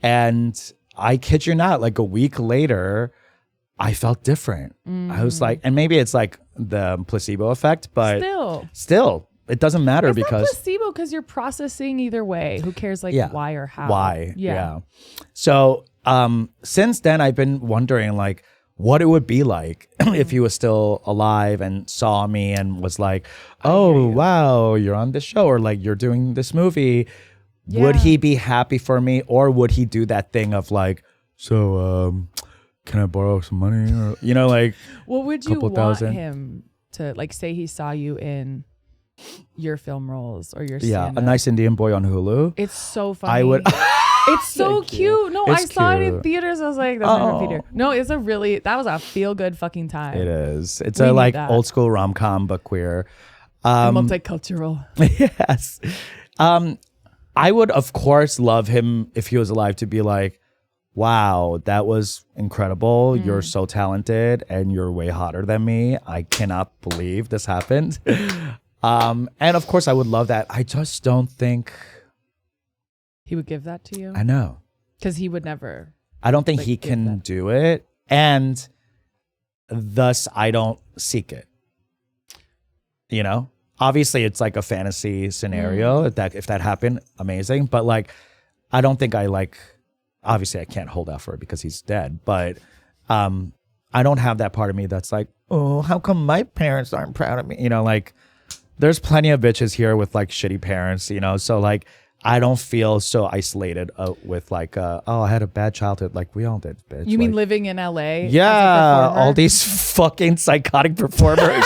And I kid you not, like a week later, I felt different. I was like, and maybe it's like the placebo effect, but still it doesn't matter it's because not placebo because you're processing either way. Who cares like why or how? Why? Yeah. So since then I've been wondering like what it would be like if he was still alive and saw me and was like, oh wow, you're on this show or like you're doing this movie. Yeah. Would he be happy for me or would he do that thing of like, so can I borrow some money? Or, you know, like what would you want him to like say he saw you in your film roles or your stand-up? A Nice Indian Boy on Hulu. It's so funny. I would It's so cute. No, It's I saw it in cute. theaters. I was like, that's my favorite theater. No, that was a feel good fucking time. It is. It's We a need like that. old school rom com but queer. And multicultural. Yes. I would of course love him if he was alive to be like, wow, that was incredible. You're so talented and you're way hotter than me. I cannot believe this happened. And of course I would love that. I just don't think He would give that to you? I know. Because he would never. I don't think Like, he give can that. do it. And thus I don't seek it. You know? Obviously it's like a fantasy scenario. If that happened, amazing. But like I don't think I like obviously I can't hold out for it because he's dead. But I don't have that part of me that's like, oh, how come my parents aren't proud of me? You know, like there's plenty of bitches here with like shitty parents, you know, so like I don't feel so isolated with like, oh, I had a bad childhood. Like we all did, bitch. You mean Like, living in LA? as a yeah, performer? all these fucking psychotic performers.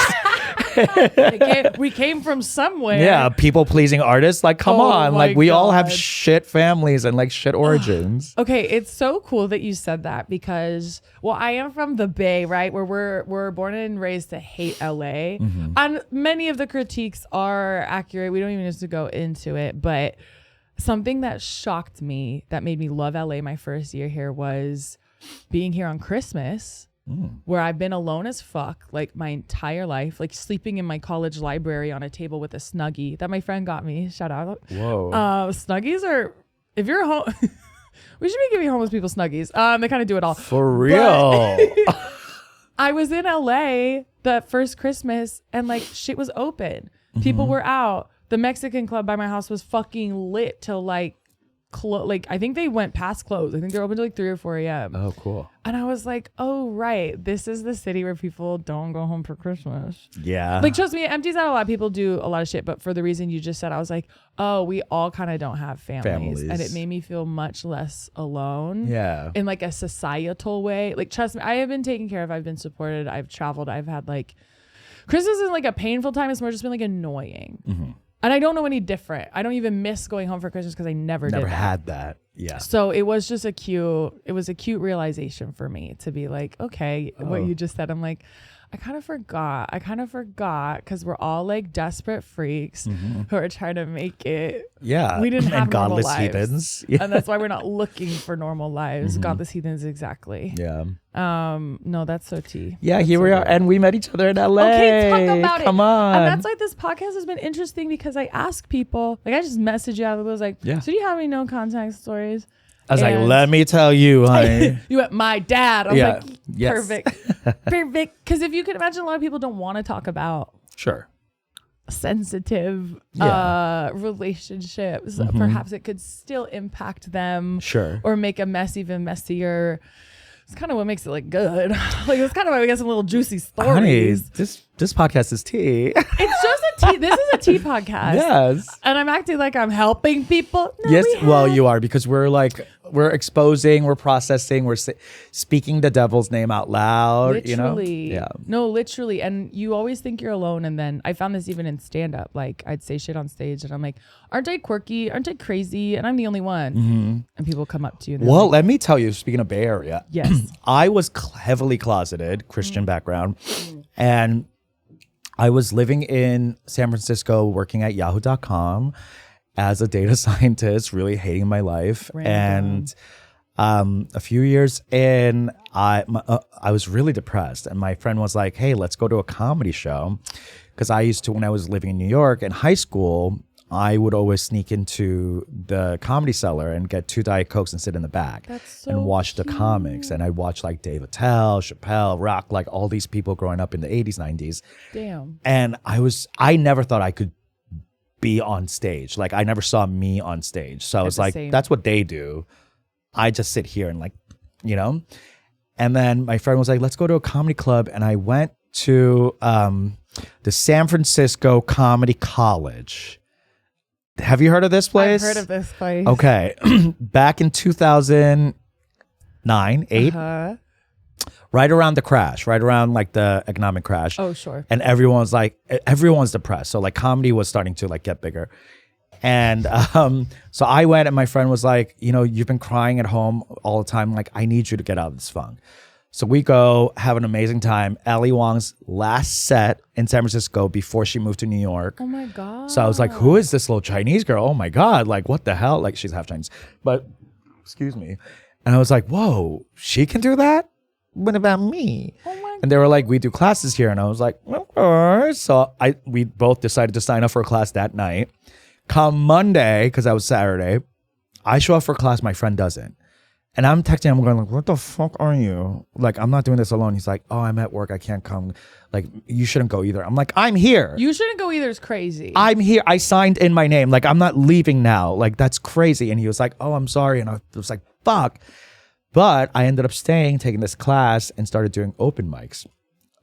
We came from somewhere. Yeah, people pleasing artists. Like, come Oh on. my Like, we all have God. shit families and like shit origins. Okay, it's so cool that you said that because, well, I am from the Bay, right? Where we're born and raised to hate LA. And many of the critiques are accurate. We don't even need to go into it. But something that shocked me, that made me love LA my first year here, was being here on Christmas, where I've been alone as fuck like my entire life, like sleeping in my college library on a table with a Snuggie that my friend got me. Shout out. Whoa. Snuggies are, if you're home, we should be giving homeless people Snuggies. They kind of do it all. For real. I was in LA the first Christmas and like shit was open. People were out. The Mexican club by my house was fucking lit till like I think they went past close. I think they're open till like 3 or 4 a.m. Oh, cool. And I was like, oh, right. This is the city where people don't go home for Christmas. Yeah. Like, trust me, it empties out a lot. of People do a lot of shit. But for the reason you just said, I was like, oh, we all kind of don't have families. And it made me feel much less alone. Yeah. In like a societal way. Like, trust me, I have been taken care of. I've been supported. I've traveled. I've had like, Christmas isn't like a painful time. It's more just been like annoying. And I don't know any different. I don't even miss going home for Christmas because I never did that. had that. Yeah. So it was just a cute realization for me to be like, okay, what you just said. I'm like, I kind of forgot because we're all like desperate freaks who are trying to make it. Yeah. We didn't have and normal godless lives. heathens. Yeah. And that's why we're not looking for normal lives. Godless heathens, exactly. Yeah. No, that's so tea. Yeah, That's here so we are. good. And we met each other in LA. Okay, talk about it. Come on. And that's why this podcast has been interesting because I ask people, like I just message you out of the blue, I was like, Yeah. so do you have any no contact stories? I was like, And- let me tell you, honey. You went, my dad. I was Yeah. like, Yes. perfect. Perfect. Because if you can imagine, a lot of people don't want to talk about Sure. sensitive Yeah. relationships. Perhaps it could still impact them. Sure. Or make a mess even messier. It's kind of what makes it like good. Like it's kind of why we get some little juicy Honey, stories. this podcast is tea. It's just a tea. This is a tea podcast. Yes. And I'm acting like I'm helping people. No, Yes, we well, have- you are because we're exposing, we're processing, we're speaking the devil's name out loud. Literally. You know, yeah, No, literally. And you always think you're alone. And then I found this even in stand up. Like I'd say shit on stage and I'm like, aren't I quirky? Aren't I crazy? And I'm the only one. And people come up to you. And they're Well, like, let me tell you. Speaking of Bay Area, yes. I was heavily closeted, Christian background, and I was living in San Francisco, working at Yahoo.com as a data scientist, really hating my life. Random. And a few years in, I was really depressed, and my friend was like, "Hey, let's go to a comedy show," because I used to, when I was living in New York in high school, I would always sneak into the Comedy Cellar and get 2 Diet Cokes and sit in the back That's so and watch the comics. And I'd watch like Dave Attell, Chappelle, Rock, like all these people growing up in the 80s, 90s. Damn. And I never thought I could be on stage. Like I never saw me on stage. So I was the like, same. that's what they do. I just sit here and like, you know? And then my friend was like, let's go to a comedy club. And I went to the San Francisco Comedy College. Have you heard of this place? I've heard of this place. Okay. Back in 2009, 8, right around the crash, right around like the economic crash. Oh, sure. And everyone's depressed. So like comedy was starting to like get bigger. And so I went, and my friend was like, you know, you've been crying at home all the time. Like, I need you to get out of this funk. So we go have an amazing time. Ali Wong's last set in San Francisco before she moved to New York. Oh my God. So I was like, who is this little Chinese girl? Oh my God. Like, what the hell? Like, she's half Chinese. But, excuse me. And I was like, whoa, she can do that? What about me? Oh my God. And they were like, we do classes here. And I was like, okay. So we both decided to sign up for a class that night. Come Monday, because that was Saturday, I show up for class, my friend doesn't. And I'm texting him, going like, what the fuck are you? Like, I'm not doing this alone. He's like, oh, I'm at work. I can't come. Like, you shouldn't go either. I'm like, I'm here. You shouldn't go either is crazy. I'm here. I signed in my name. Like, I'm not leaving now. Like, that's crazy. And he was like, oh, I'm sorry. And I was like, fuck. But I ended up staying, taking this class, and started doing open mics.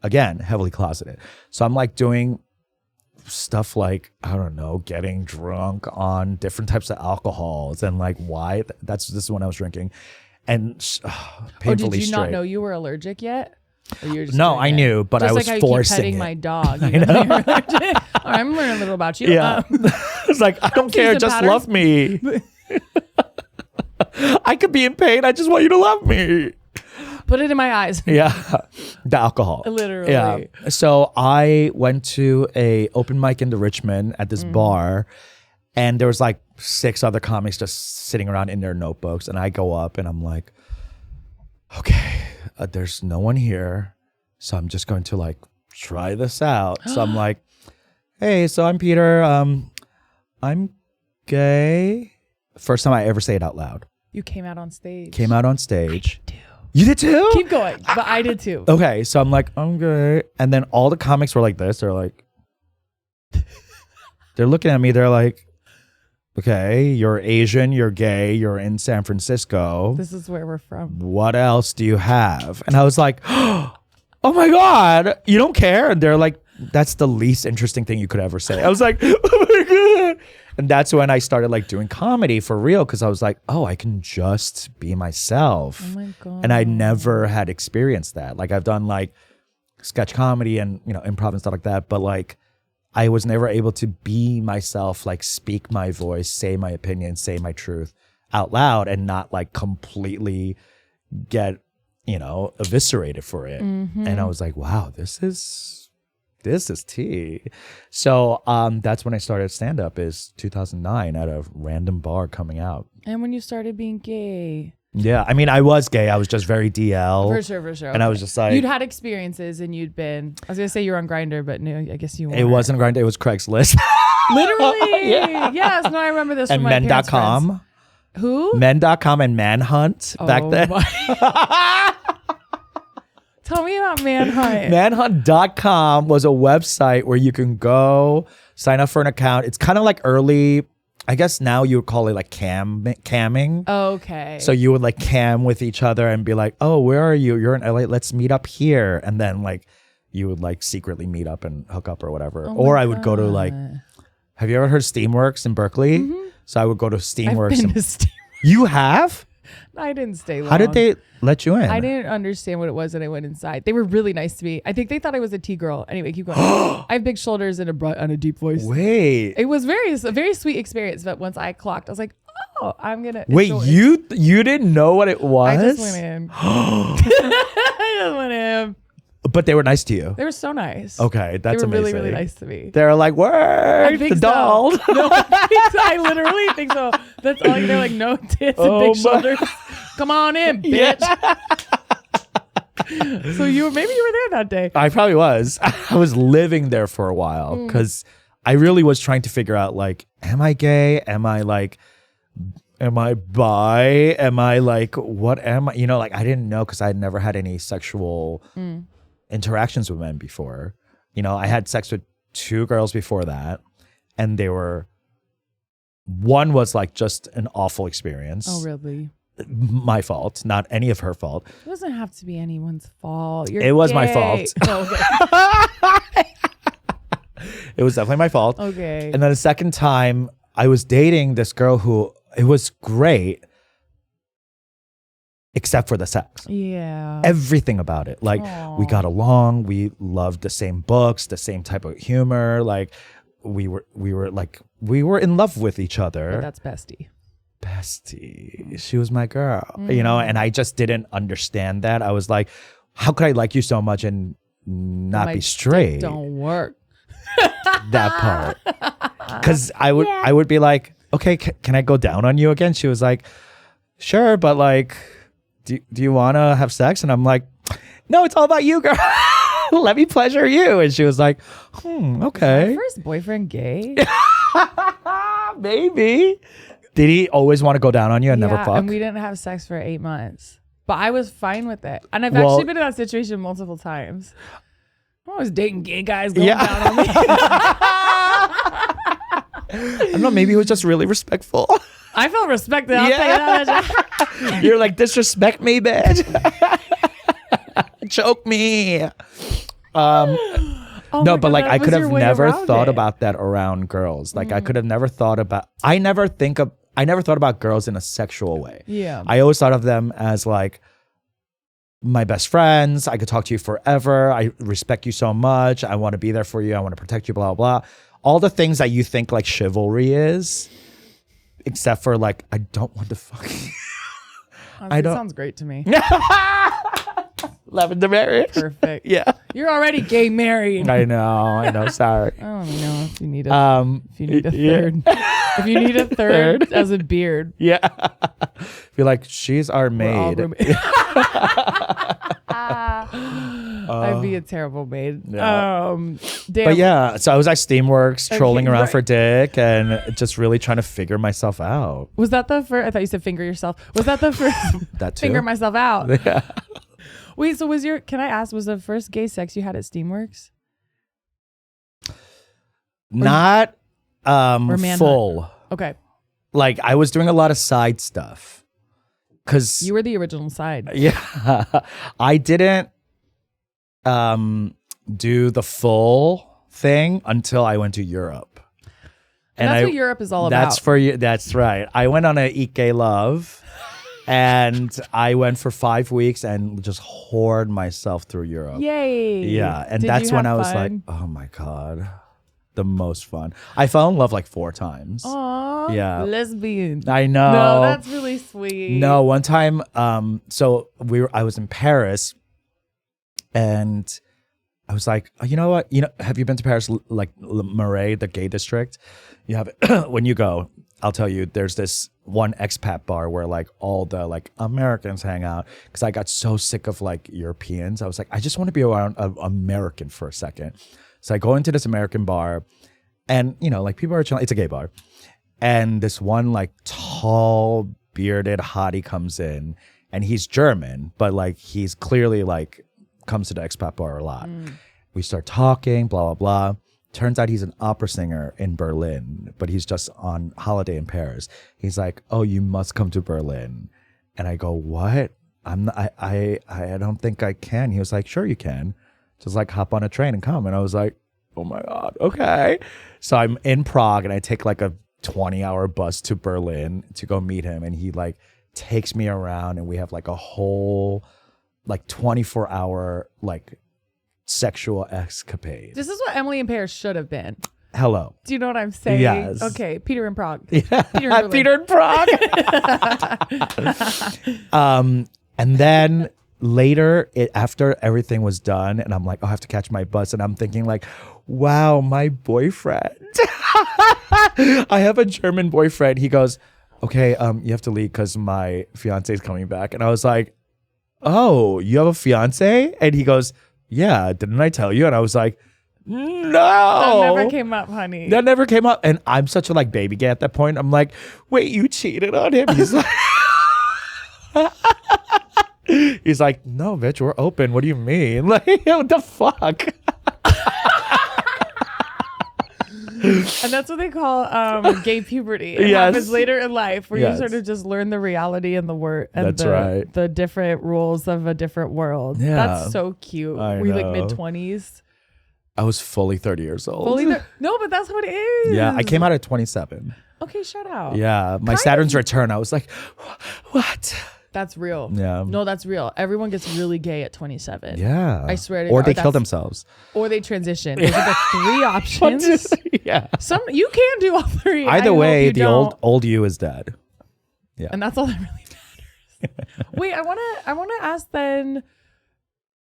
Again, heavily closeted. So I'm like doing stuff like, I don't know, getting drunk on different types of alcohols and like why. This is when I was drinking. And painfully did you not straight. know you were allergic yet? Or you were just No, doing I it? knew, but Just I was like how forcing you keep petting it. my dog. You know you're allergic. I'm learning a little about you. Yeah. It's like, I don't care. the Just patterns. love me. I could be in pain. I just want you to love me. Put it in my eyes. Yeah. The alcohol. Literally. Yeah. So I went to a open mic in Richmond at this bar, and there was like 6 other comics just sitting around in their notebooks. And I go up and I'm like, okay, there's no one here. So I'm just going to like try this out. So I'm like, hey, so I'm Peter. I'm gay. First time I ever say it out loud. You came out on stage. Came out on stage. Too. You did too? Keep going. But I did too. Okay, so I'm like, I'm good. And then all the comics were like this. They're like, they're looking at me. They're like, okay, you're Asian, you're gay, you're in San Francisco. This is where we're from. What else do you have? And I was like, oh my God, you don't care? And they're like, that's the least interesting thing you could ever say. I was like, oh my God. And that's when I started like doing comedy for real, because I was like, oh, I can just be myself. Oh my God. And I never had experienced that. Like, I've done like sketch comedy and, you know, improv and stuff like that. But like, I was never able to be myself, like speak my voice, say my opinion, say my truth out loud, and not like completely get, you know, eviscerated for it. Mm-hmm. And I was like, wow, this is tea. So that's when I started stand up, is 2009 at a random bar coming out. And when you started being gay. Yeah, I mean, I was gay. I was just very DL. For sure. And I was just like, you'd had experiences and you'd been, I was going to say you were on Grindr, but no, I guess you weren't. it wasn't Grindr, it was Craigslist. Literally. Yes. No, I remember this And from my parents' men.com. friends. Who? Men.com and Manhunt back then. Tell me about Manhunt. Manhunt.com was a website where you can go sign up for an account. It's kind of like early, I guess now you would call it like camming. Okay. So you would like cam with each other and be like, oh, where are you? You're in LA. Let's meet up here. And then like you would like secretly meet up and hook up or whatever. Oh or my I would go to like, God. have you ever heard Steamworks in Berkeley? Mm-hmm. So I would go to I've Steamworks. been and- to Steam. You have? I didn't stay long. How did they let you in? I didn't understand what it was, and I went inside. They were really nice to me. I think they thought I was a T-girl. Anyway, keep going. I have big shoulders and a deep voice. Wait. It was a very sweet experience. But once I clocked, I was like, oh, I'm gonna. Wait, enjoy. you didn't know what it was? I just went in. I just went in. But they were nice to you. They were so nice. Okay, that's they were amazing. really, really nice to me. They're like, word, I think the doll. So. No, I literally think so. That's all. They're like, no tits and Oh big my- shoulders. Come on in, bitch. So maybe you were there that day. I probably was. I was living there for a while because I really was trying to figure out, like, am I gay? Am I bi? Am I like, what am I? You know, like, I didn't know because I had never had any sexual interactions with men before. You know, I had sex with 2 girls before that, and one was like just an awful experience. Oh, really? My fault, not any of her fault. It doesn't have to be anyone's fault. It was my gay. fault. Oh, okay. It was definitely my fault. Okay. And then the second time, I was dating this girl who, it was great, except for the sex. Yeah. Everything about it. Like, we got along. We loved the same books, the same type of humor. Like, we were in love with each other. But that's bestie. She was my girl, and I just didn't understand that. I was like, how could I like you so much and not My be straight? Don't work. That part. Because I would be like, okay, can I go down on you again? She was like, sure, but like, do you want to have sex? And I'm like, no, it's all about you, girl. Let me pleasure you. And she was like, okay. My first boyfriend gay? Maybe. Did he always want to go down on you and never fuck? And we didn't have sex for 8 months. But I was fine with it. And I've actually been in that situation multiple times. I'm always dating gay guys going down on me. I don't know. Maybe he was just really respectful. I felt respected. I'll tell you that. You're like, disrespect me, bitch. Choke me. No, but like I could have never thought about that around girls. Like I could have never thought about. I never thought about girls in a sexual way. Yeah. I always thought of them as like my best friends. I could talk to you forever. I respect you so much. I want to be there for you. I want to protect you. Blah blah blah. All the things that you think like chivalry is, except for like I don't want to fuck you. That sounds great to me. Loving the marriage. Perfect. Yeah. You're already gay married. I know. Sorry. I don't know if you need a third. If you need a third as a beard. Yeah. Feel like she's our maid. I'd be a terrible maid. Yeah. Damn. But yeah, so I was at Steamworks trolling around for dick and just really trying to figure myself out. Was that the first? I thought you said finger yourself. Was that the first? That too. Finger myself out. Yeah. Wait, so can I ask, was the first gay sex you had at Steamworks? Not full. Okay. Like I was doing a lot of side stuff. Cause You were the original side. Yeah. I didn't do the full thing until I went to Europe. And that's what Europe is all about. That's for you. That's right. I went on a Eat Gay Love. And I went for 5 weeks and just whored myself through Europe. Yay. Yeah. And that's when I was like, oh my God, the most fun. I fell in love like 4 times. Aw. Yeah. Lesbian. I know. No, that's really sweet. No, one time, so I was in Paris and I was like, oh, you know what? Have you been to Paris, like Le Marais, the gay district? You have it. When you go, I'll tell you, there's this one expat bar where like all the like Americans hang out. Because I got so sick of like Europeans. I was like, I just want to be around an American for a second. So I go into this American bar and, like people are chilling. It's a gay bar. And this one like tall, bearded hottie comes in and he's German, but like he's clearly like comes to the expat bar a lot. We start talking, blah, blah, blah. Turns out he's an opera singer in Berlin, but he's just on holiday in Paris. He's like, oh, you must come to Berlin. And I go, what? I don't think I can. He was like, sure you can. Just like hop on a train and come. And I was like, oh my God, okay. So I'm in Prague and I take like a 20-hour bus to Berlin to go meet him. And he like takes me around and we have like a whole like 24-hour like sexual escapade. This is what Emily in Paris should have been. Hello. Do you know what I'm saying? Yes. Okay, Peter in Prague. Yeah. Peter in Prague. And then later, after everything was done, and I'm like, oh, I have to catch my bus, and I'm thinking like, wow, my boyfriend. I have a German boyfriend. He goes, okay, you have to leave because my fiance is coming back. And I was like, oh, you have a fiance? And he goes, yeah, didn't I tell you? And I was like, no. That never came up, honey. That never came up. And I'm such a like baby gay at that point. I'm like, wait, you cheated on him? He's like, he's like, no, bitch, we're open. What do you mean? Like, what the fuck? And that's what they call gay puberty. It happens later in life where you sort of just learn the reality and the word and the different rules of a different world. Yeah. That's so cute. Were you like mid-20s? I was fully 30 years old. No, but that's what it is. Yeah, I came out at 27. Okay, shout out. Yeah, my Saturn's return, I was like, what? That's real. Yeah. No, that's real. Everyone gets really gay at 27. Yeah. I swear to God. Or God. they kill themselves. Or they transition. Those are the 3 options. Yeah. You can do all three. I Either hope way, you the don't. old you is dead. Yeah. And that's all that really matters. Wait, I wanna ask then,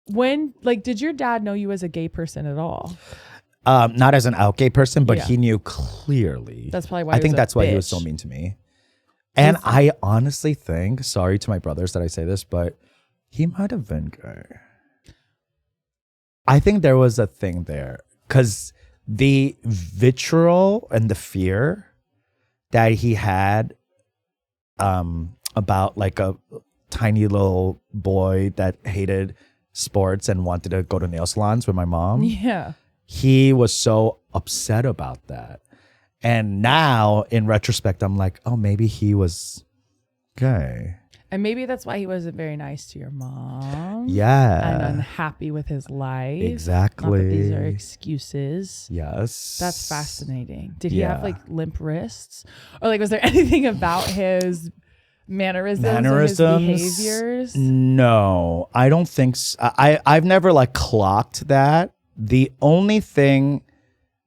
when, like, did your dad know you as a gay person at all? Not as an out gay person, but Yeah. he knew clearly. That's probably why I he think was a that's why he was bitch. so mean to me. And I honestly think, sorry to my brothers that I say this, but he might have been gay. I think there was a thing there because the vitriol and the fear that he had about like a tiny little boy that hated sports and wanted to go to nail salons with my mom. Yeah. He was so upset about that. And now in retrospect, I'm like, oh, maybe he was gay. And maybe that's why he wasn't very nice to your mom. Yeah. And unhappy with his life. Exactly. Not that these are excuses. Yes. That's fascinating. Did he Yeah. have like limp wrists? Or like, was there anything about his mannerisms or his behaviors? No, I don't think so. I've never like clocked that. The only thing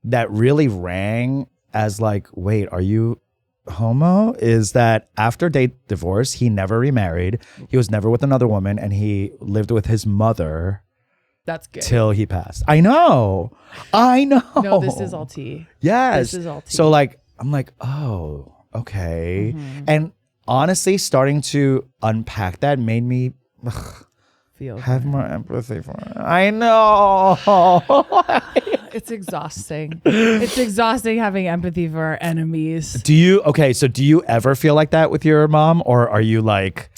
that really rang as like, wait, are you homo? Is that after they divorced, he never remarried. He was never with another woman, and he lived with his mother That's good. till he passed. I know. No, this is all tea. Yes. This is all tea. So like, I'm like, oh, okay. And honestly, starting to unpack that made me Feel have more empathy for it. I know. it's exhausting. It's exhausting having empathy for our enemies. Do you ever feel like that with your mom, or are you like,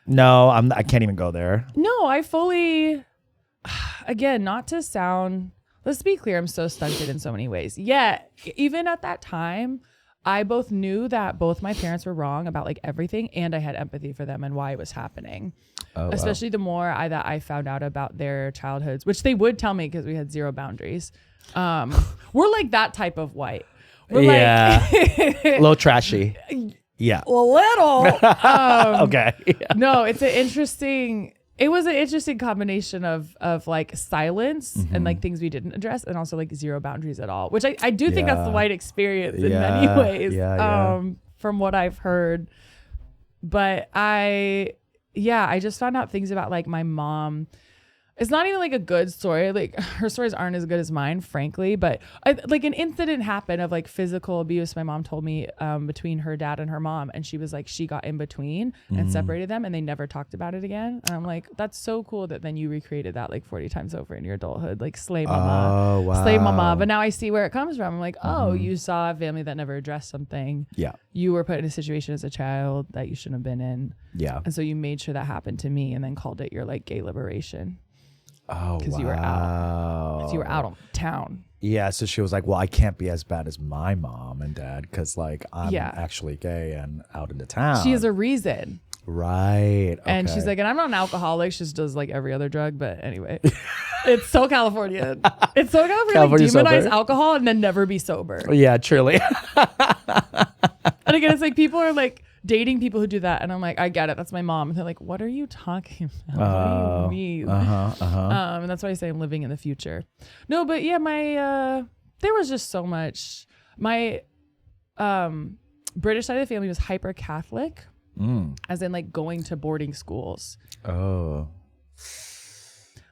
no, I can't even go there? No, I fully, again, not to sound, let's be clear, I'm so stunted in so many ways. Yeah, even at that time, I both knew that both my parents were wrong about like everything, and I had empathy for them and why it was happening. Especially the more that I found out about their childhoods, which they would tell me because we had zero boundaries. We're like that type of white. We're a little trashy. Yeah. a little. Okay. Yeah. No, it was an interesting combination of like silence and like things we didn't address, and also like zero boundaries at all, which I do think that's the white experience in many ways, from what I've heard. But I just found out things about like my mom. It's not even like a good story. Like her stories aren't as good as mine, frankly. But like an incident happened of like physical abuse. My mom told me between her dad and her mom, and she was like, she got in between and separated them, and they never talked about it again. And I'm like, that's so cool that then you recreated that like 40 times over in your adulthood. Like slay mama, Oh, wow. slay mama. But now I see where it comes from. I'm like, oh, you saw a family that never addressed something. Yeah. You were put in a situation as a child that you shouldn't have been in. Yeah. And so you made sure that happened to me, and then called it your like gay liberation. Oh, Because you were out. Because you were out on town. Yeah, so she was like, well, I can't be as bad as my mom and dad because like I'm Yeah. actually gay and out in the town. She has a reason. Right. And okay. she's like, and I'm not an alcoholic. She just does like every other drug. But anyway, it's so Californian. It's so Californian. California Like, demonize sober. alcohol and then never be sober. Yeah, truly. And again, it's like people are like dating people who do that. And I'm like, I get it. That's my mom. And they're like, what are you talking about? What do you mean? And that's why I say I'm living in the future. No, but yeah, there was just so much. My British side of the family was hyper Catholic, as in like going to boarding schools. Oh.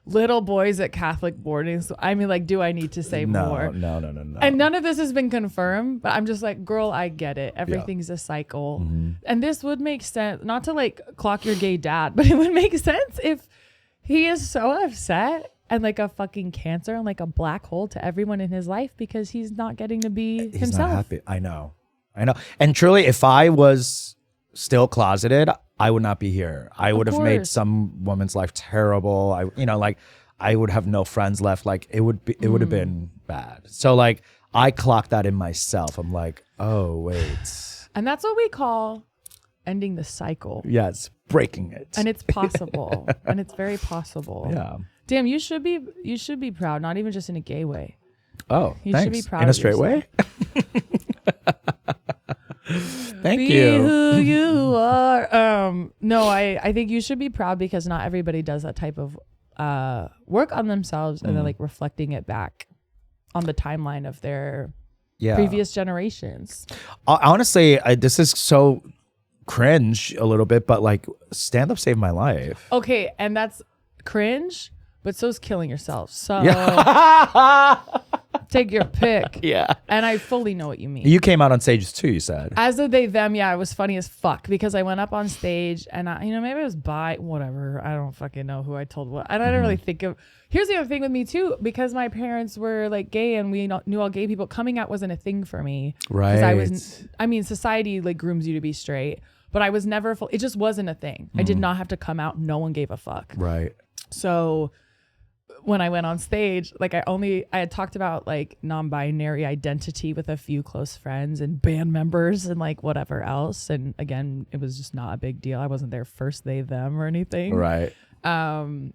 Little boys at Catholic boarding school. I mean, like, do I need to say more? No. And none of this has been confirmed, but I'm just like, girl, I get it. Everything's a cycle. And this would make sense, not to like clock your gay dad, but it would make sense if he is so upset and like a fucking cancer and like a black hole to everyone in his life because he's not getting to be He's himself. not happy. I know. And truly, if I was still closeted, I would not be here. I would have made course. some woman's life terrible. I would have no friends left. Like it would have been bad. So like I clocked that in myself. I'm like, oh wait. And that's what we call ending the cycle. Yes, breaking it. And it's possible. And it's very possible. Yeah. Damn, you should be proud, not even just in a gay way. Oh, You thanks. should be proud in a of straight way. Thank Be you. who you are. No, I think you should be proud because not everybody does that type of work on themselves and then like reflecting it back on the timeline of their previous generations. Honestly, this is so cringe a little bit, but like stand up saved my life. Okay, and that's cringe, but so's killing yourself. So take your pick. Yeah. And I fully know what you mean. You came out on stage too, you said. As a they them, yeah, it was funny as fuck because I went up on stage and I, maybe it was whatever. I don't fucking know who I told what. And I didn't really think of. Here's the other thing with me too, because my parents were like gay and we knew all gay people. Coming out wasn't a thing for me. Right. Society like grooms you to be straight, but I was never full. It just wasn't a thing. I did not have to come out. No one gave a fuck. Right. So when I went on stage, like I had talked about like non-binary identity with a few close friends and band members and like whatever else. And again, it was just not a big deal. I wasn't their first they, them or anything. Right. And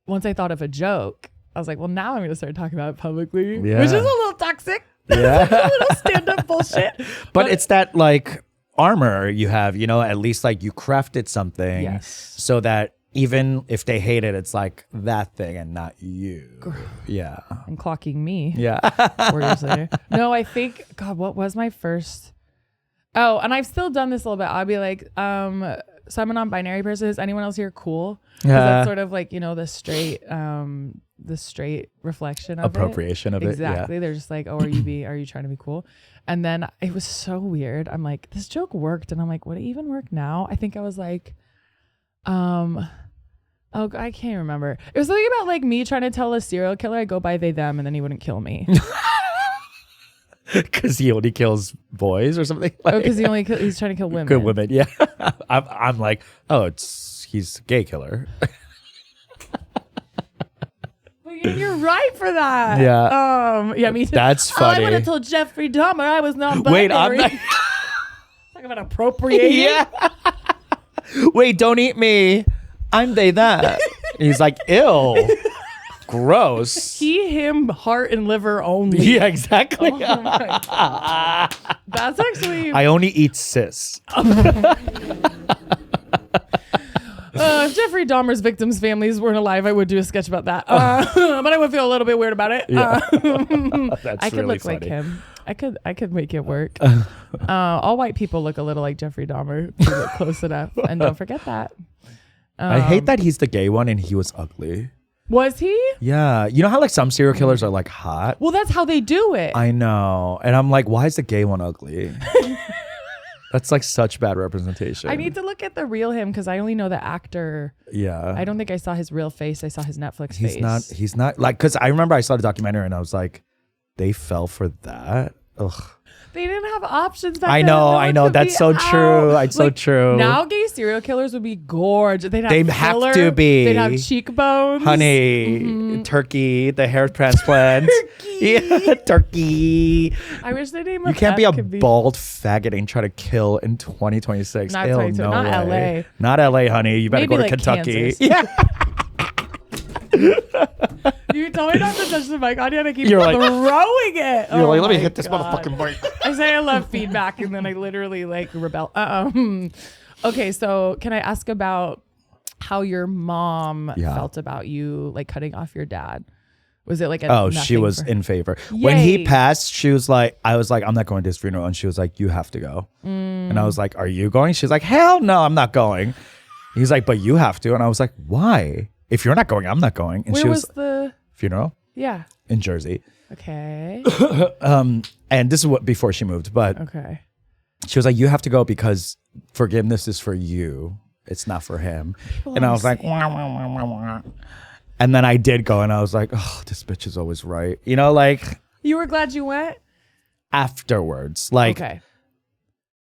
once I thought of a joke, I was like, well, now I'm going to start talking about it publicly, Yeah. which is a little toxic. Yeah. A little stand-up bullshit. But it's that like armor you have, at least like you crafted something Yes. so that even if they hate it, it's like that thing and not you. Yeah. And clocking me. Yeah. 4 years later. No, I think, God, what was my first? Oh, and I've still done this a little bit. I'll be like, so I'm a non-binary person. Is anyone else here cool? Yeah. That's sort of like, the straight reflection of Appropriation of it. Exactly. Yeah. They're just like, oh, are you trying to be cool? And then it was so weird. I'm like, this joke worked. And I'm like, would it even work now? I think I was like, oh, I can't remember. It was something about like me trying to tell a serial killer I go by they, them, and then he wouldn't kill me. Because he only kills boys or something. Because he's trying to kill women. Good women, yeah. I'm like, he's a gay killer. You're right for that. Yeah. Yeah, me too. That's funny. I would have told Jeffrey Dahmer I was not binary. Wait, I'm not. Talk about appropriating. Yeah. Wait, don't eat me. I'm they that. He's like, ew. Gross. He, him, heart and liver only. Yeah, exactly. Oh my God. That's actually. I only eat cis. If Jeffrey Dahmer's victims' families weren't alive, I would do a sketch about that. But I would feel a little bit weird about it. Yeah. I That's could really look funny. like him. I could make it work. All white people look a little like Jeffrey Dahmer. If you look close enough, and don't forget that. I hate that he's the gay one and he was ugly. Was he? Yeah. You know how like some serial killers are like hot? Well, that's how they do it. I know. And I'm like, why is the gay one ugly? That's like such bad representation. I need to look at the real him because I only know the actor. Yeah. I don't think I saw his real face. I saw his Netflix face. He's not like, because I remember I saw the documentary and I was like, they fell for that? Ugh. They didn't have options. I know. That's so true. It's so true. Now gay serial killers would be gorgeous. They'd have They filler, have to be. They'd have cheekbones. Honey, turkey, the hair transplant. Turkey. Yeah, turkey. I wish their name You can't be a bald faggot and try to kill in 2026. Not Ew, 2022, no not way. LA. Not LA, honey. You better Maybe go to like Kentucky. Kansas. Yeah. You told me not to touch the mic, Anya, and I keep You're like- throwing it. You're like, let me my hit this God. motherfucking mic. I say I love feedback, and then I literally like rebel. Okay, so can I ask about how your mom felt about you like cutting off your dad? Was it like a She nothing was for- in favor. When he Yay. passed, she was like, I was like, I'm not going to his funeral. And she was like, you have to go. And I was like, are you going? She's like, hell no, I'm not going. He's like, but you have to. And I was like, why? If you're not going, I'm not going. And Where she was the? funeral Yeah. in Jersey. Okay. And this is what before she moved, but Okay. she was like, you have to go because forgiveness is for you. It's not for him. And I was like, wah, wah, wah, wah, wah. And then I did go and I was like, oh, this bitch is always right. Like You were glad you went? afterwards, like Okay.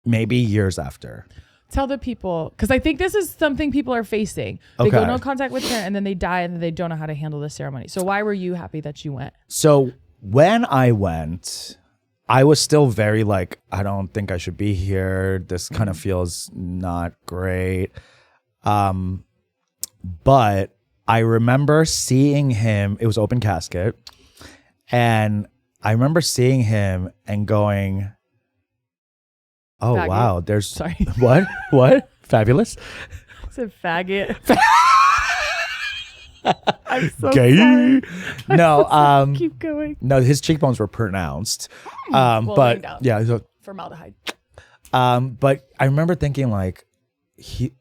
maybe years after. Tell the people, because I think this is something people are facing. They go Okay. no contact with her and then they die and then they don't know how to handle the ceremony. So why were you happy that you went? So when I went, I was still very like, I don't think I should be here. This kind of feels not great. But I remember seeing him, it was open casket. And I remember seeing him and going, oh, Faggot. wow, there's Sorry. What? Fabulous. I said faggot. I'm so Gay. sorry. No, Keep going. no, his cheekbones were pronounced. Well, But laying down. yeah, so, Formaldehyde. but I remember thinking like,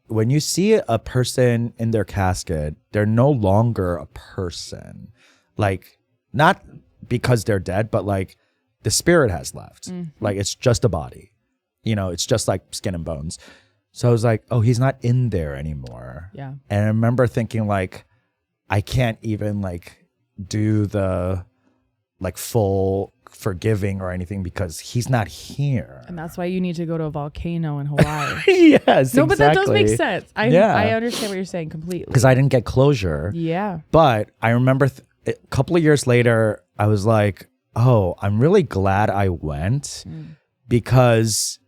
when you see a person in their casket, they're no longer a person. Like, not because they're dead, but like the spirit has left. Like, it's just a body. You know, it's just like skin and bones. So I was like, oh, he's not in there anymore. Yeah. And I remember thinking like, I can't even like do the like full forgiving or anything because he's not here. And that's why you need to go to a volcano in Hawaii. Yes, No, but that does make exactly. sense. I understand what you're saying completely. Because I didn't get closure. Yeah. But I remember a couple of years later, I was like, oh, I'm really glad I went because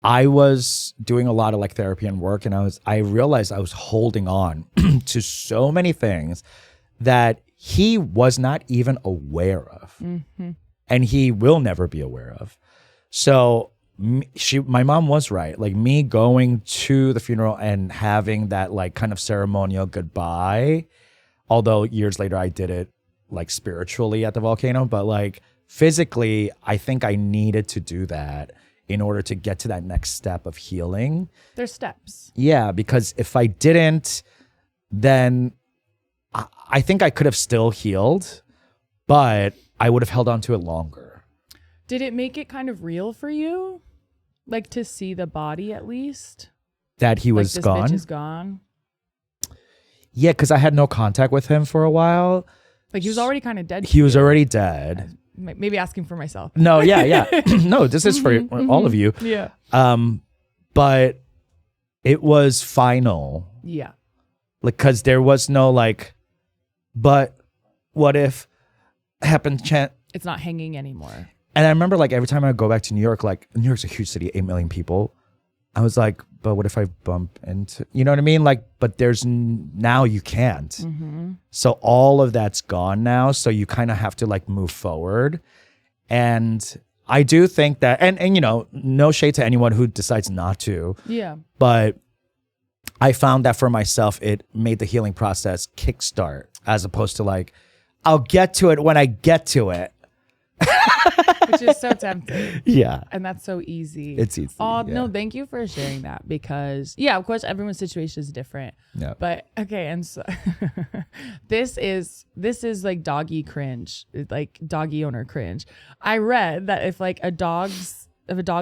I was doing a lot of like therapy and work, and I realized I was holding on to so many things that he was not even aware of, and he will never be aware of. So my mom was right. Like, me going to the funeral and having that like kind of ceremonial goodbye, although years later I did it like spiritually at the volcano, but like physically, I think I needed to do that in order to get to that next step of healing. There's steps. Yeah, because if I didn't, then I think I could have still healed, but I would have held on to it longer. Did it make it kind of real for you? Like, to see the body at least? That he was like, this gone? bitch is gone? Yeah, because I had no contact with him for a while. Like, he was already kind of dead. He was already dead. Maybe asking for myself. No, yeah. No, this is for all of you. Yeah. But it was final. Yeah. Like, because there was no like, but what if happened chance? It's not hanging anymore. And I remember like every time I go back to New York, like New York's a huge city, 8 million people. I was like, but what if I bump into, you know what I mean? Like, but there's now you can't. So all of that's gone now. So you kind of have to like move forward. And I do think that, and you know, no shade to anyone who decides not to. Yeah. But I found that for myself, it made the healing process kickstart as opposed to like, I'll get to it when I get to it. Which is so tempting. Yeah. And that's so easy. It's easy. Oh, yeah. no, thank you for sharing that because, yeah, of course, everyone's situation is different. Yeah. But, okay, and so this is like doggy cringe, like doggy owner cringe. I read that if a dog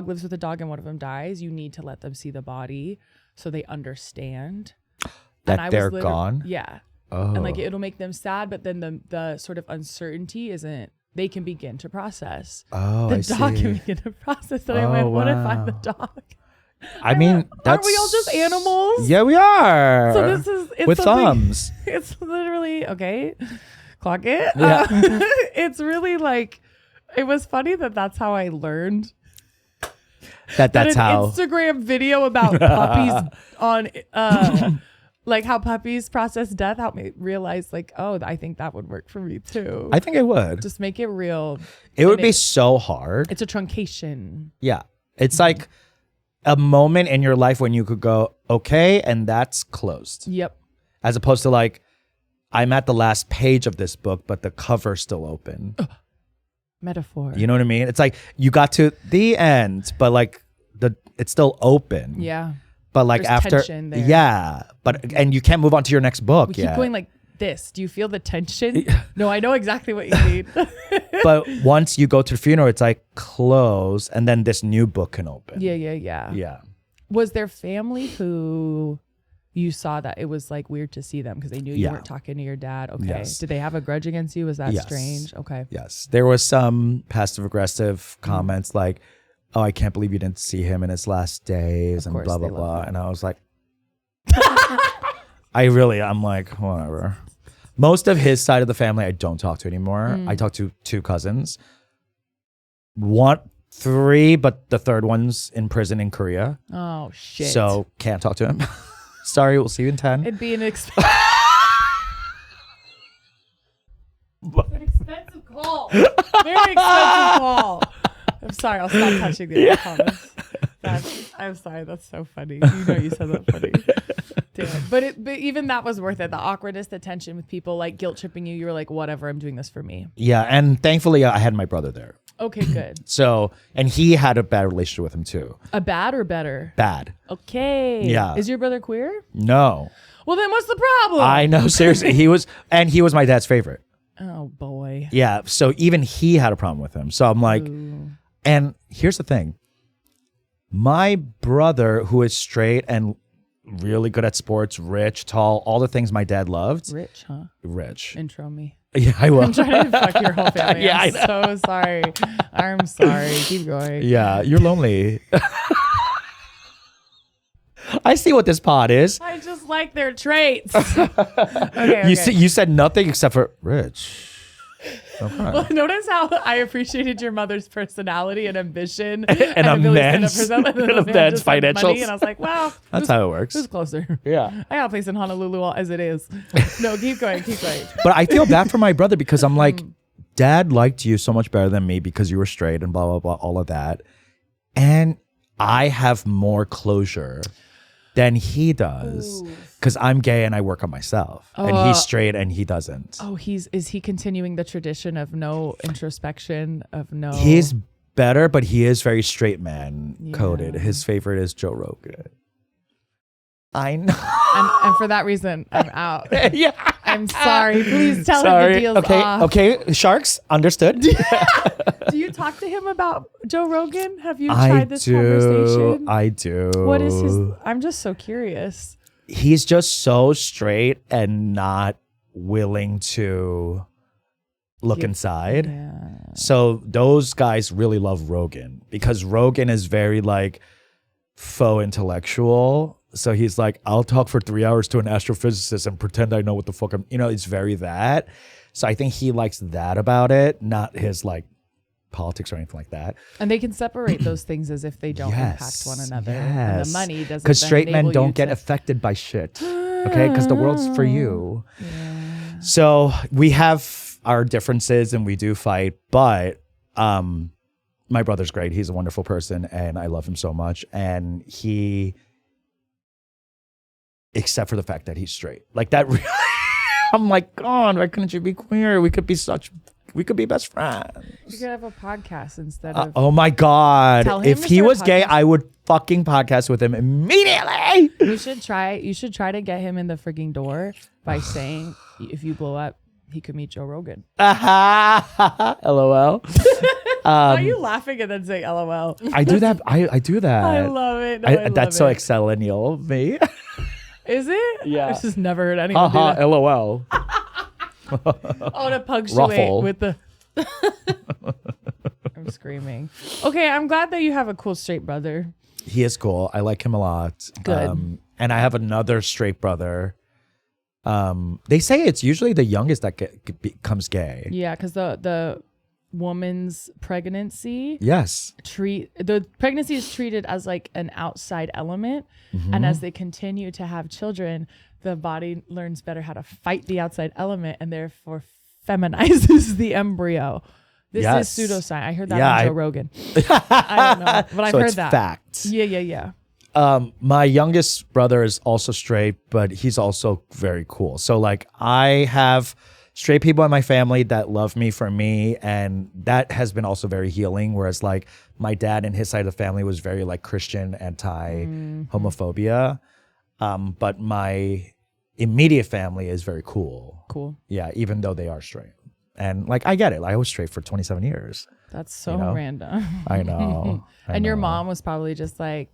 lives with a dog and one of them dies, you need to let them see the body so they understand. That they're gone? Yeah. Oh. And like it'll make them sad, but then the sort of uncertainty isn't, they can begin to process. Oh, the I dog see. can begin to process. And I went, what if I'm the wow. dog? I mean, aren't we all just animals? Yeah, we are. So this is it's with something- thumbs. It's literally okay. Clock it. Yeah. It's really like, it was funny that's how I learned. That's an how. Instagram video about puppies on like how puppies process death helped me realize like, oh, I think that would work for me too. I think it would. Just make it real. It would And be so hard. It's a truncation. Yeah. It's like a moment in your life when you could go, okay, and that's closed. Yep. As opposed to like, I'm at the last page of this book, but the cover's still open. Metaphor. You know what I mean? It's like you got to the end, but like it's still open. Yeah. But like There's after, tension there. yeah, but and you can't move on to your next book. We keep yet. going like this. Do you feel the tension? No, I know exactly what you mean. But once you go to the funeral, it's like close, and then this new book can open. Yeah. Yeah. Was there family who you saw that it was like weird to see them because they knew you Yeah. weren't talking to your dad? Okay. Yes. Did they have a grudge against you? Was that Yes. strange? Okay. Yes. There was some passive aggressive comments like, oh, I can't believe you didn't see him in his last days and course, blah, blah, they love blah. that. And I was like, I'm like, whatever. Most of his side of the family, I don't talk to anymore. I talk to 2 cousins. 3, but the third one's in prison in Korea. Oh, shit. So can't talk to him. Sorry, we'll see you in 10. It'd be an expensive call. Very expensive call. I'm sorry. I'll stop touching the comments. I'm sorry. That's so funny. You know, you said that funny. Damn. But even that was worth it. The awkwardness, the tension with people like guilt tripping you. You were like, whatever, I'm doing this for me. Yeah, and thankfully I had my brother there. Okay, good. So, and he had a bad relationship with him too. A bad or better? Bad. Okay. Yeah. Is your brother queer? No. Well, then what's the problem? I know, seriously. He was my dad's favorite. Oh boy. Yeah. So even he had a problem with him. So I'm like, and here's the thing. My brother, who is straight and really good at sports, rich, tall, all the things my dad loved. Rich, huh? Rich. Intro me. Yeah, I will. I'm trying to fuck your whole family. Yeah, I'm so sorry. I'm sorry. Keep going. Yeah, you're lonely. I see what this pod is. I just like their traits. Okay. You said nothing except for rich. Okay. Well, notice how I appreciated your mother's personality and ambition and a man's financials. Money, and I was like, wow, that's how it works. Who's closer? Yeah. I got a place in Honolulu as it is. No, keep going. But I feel bad for my brother because I'm like, Dad liked you so much better than me because you were straight and blah, blah, blah, all of that. And I have more closure than he does because I'm gay and I work on myself, and he's straight and he doesn't. Oh, is he continuing the tradition of no introspection, of no? He's better, but he is very straight man coded. His favorite is Joe Rogan. I know. And for that reason, I'm out. Yeah. I'm sorry. Please tell him the deal's off. Okay. Sharks, understood. Do you talk to him about Joe Rogan? Have you tried this conversation? I do. What is his? I'm just so curious. He's just so straight and not willing to look inside. Yeah. So those guys really love Rogan because Rogan is very like faux intellectual. So he's like, I'll talk for 3 hours to an astrophysicist and pretend I know what the fuck I'm, it's very that. So I think he likes that about it, not his like politics or anything like that. And they can separate those things as if they don't impact one another. Yes. And the money doesn't. Because straight men don't get affected by shit. Okay. Because the world's for you. Yeah. So we have our differences and we do fight, but my brother's great. He's a wonderful person and I love him so much. And except for the fact that he's straight. Like that really, I'm like, God, why couldn't you be queer? We could be best friends. You could have a podcast instead of. Oh my God. Tell him If to he start a was gay, podcast. I would fucking podcast with him immediately. You should try to get him in the freaking door by saying, if you blow up, he could meet Joe Rogan. LOL. Why are you laughing and then saying LOL? I do that. I do that. I love it. No, I love that's so it. excellennial of me. Is it? Yeah. I've just never heard anyone do that. LOL. Oh, to punctuate Ruffle. with the. I'm screaming. Okay, I'm glad that you have a cool straight brother. He is cool. I like him a lot. Good. And I have another straight brother. They say it's usually the youngest that becomes gay. Yeah, because the woman's pregnancy. Yes. The pregnancy is treated as like an outside element, and as they continue to have children, the body learns better how to fight the outside element and therefore feminizes the embryo. This is pseudoscience. I heard that on Joe Rogan. I don't know, but I've heard that. Fact. Yeah. My youngest brother is also straight, but he's also very cool. So like I have straight people in my family that love me for me, and that has been also very healing. Whereas like my dad and his side of the family was very like Christian, anti-homophobia. But my immediate family is very cool. Cool. Yeah, even though they are straight. And like I get it. I was straight for 27 years. That's so random. I know. And your mom was probably just like,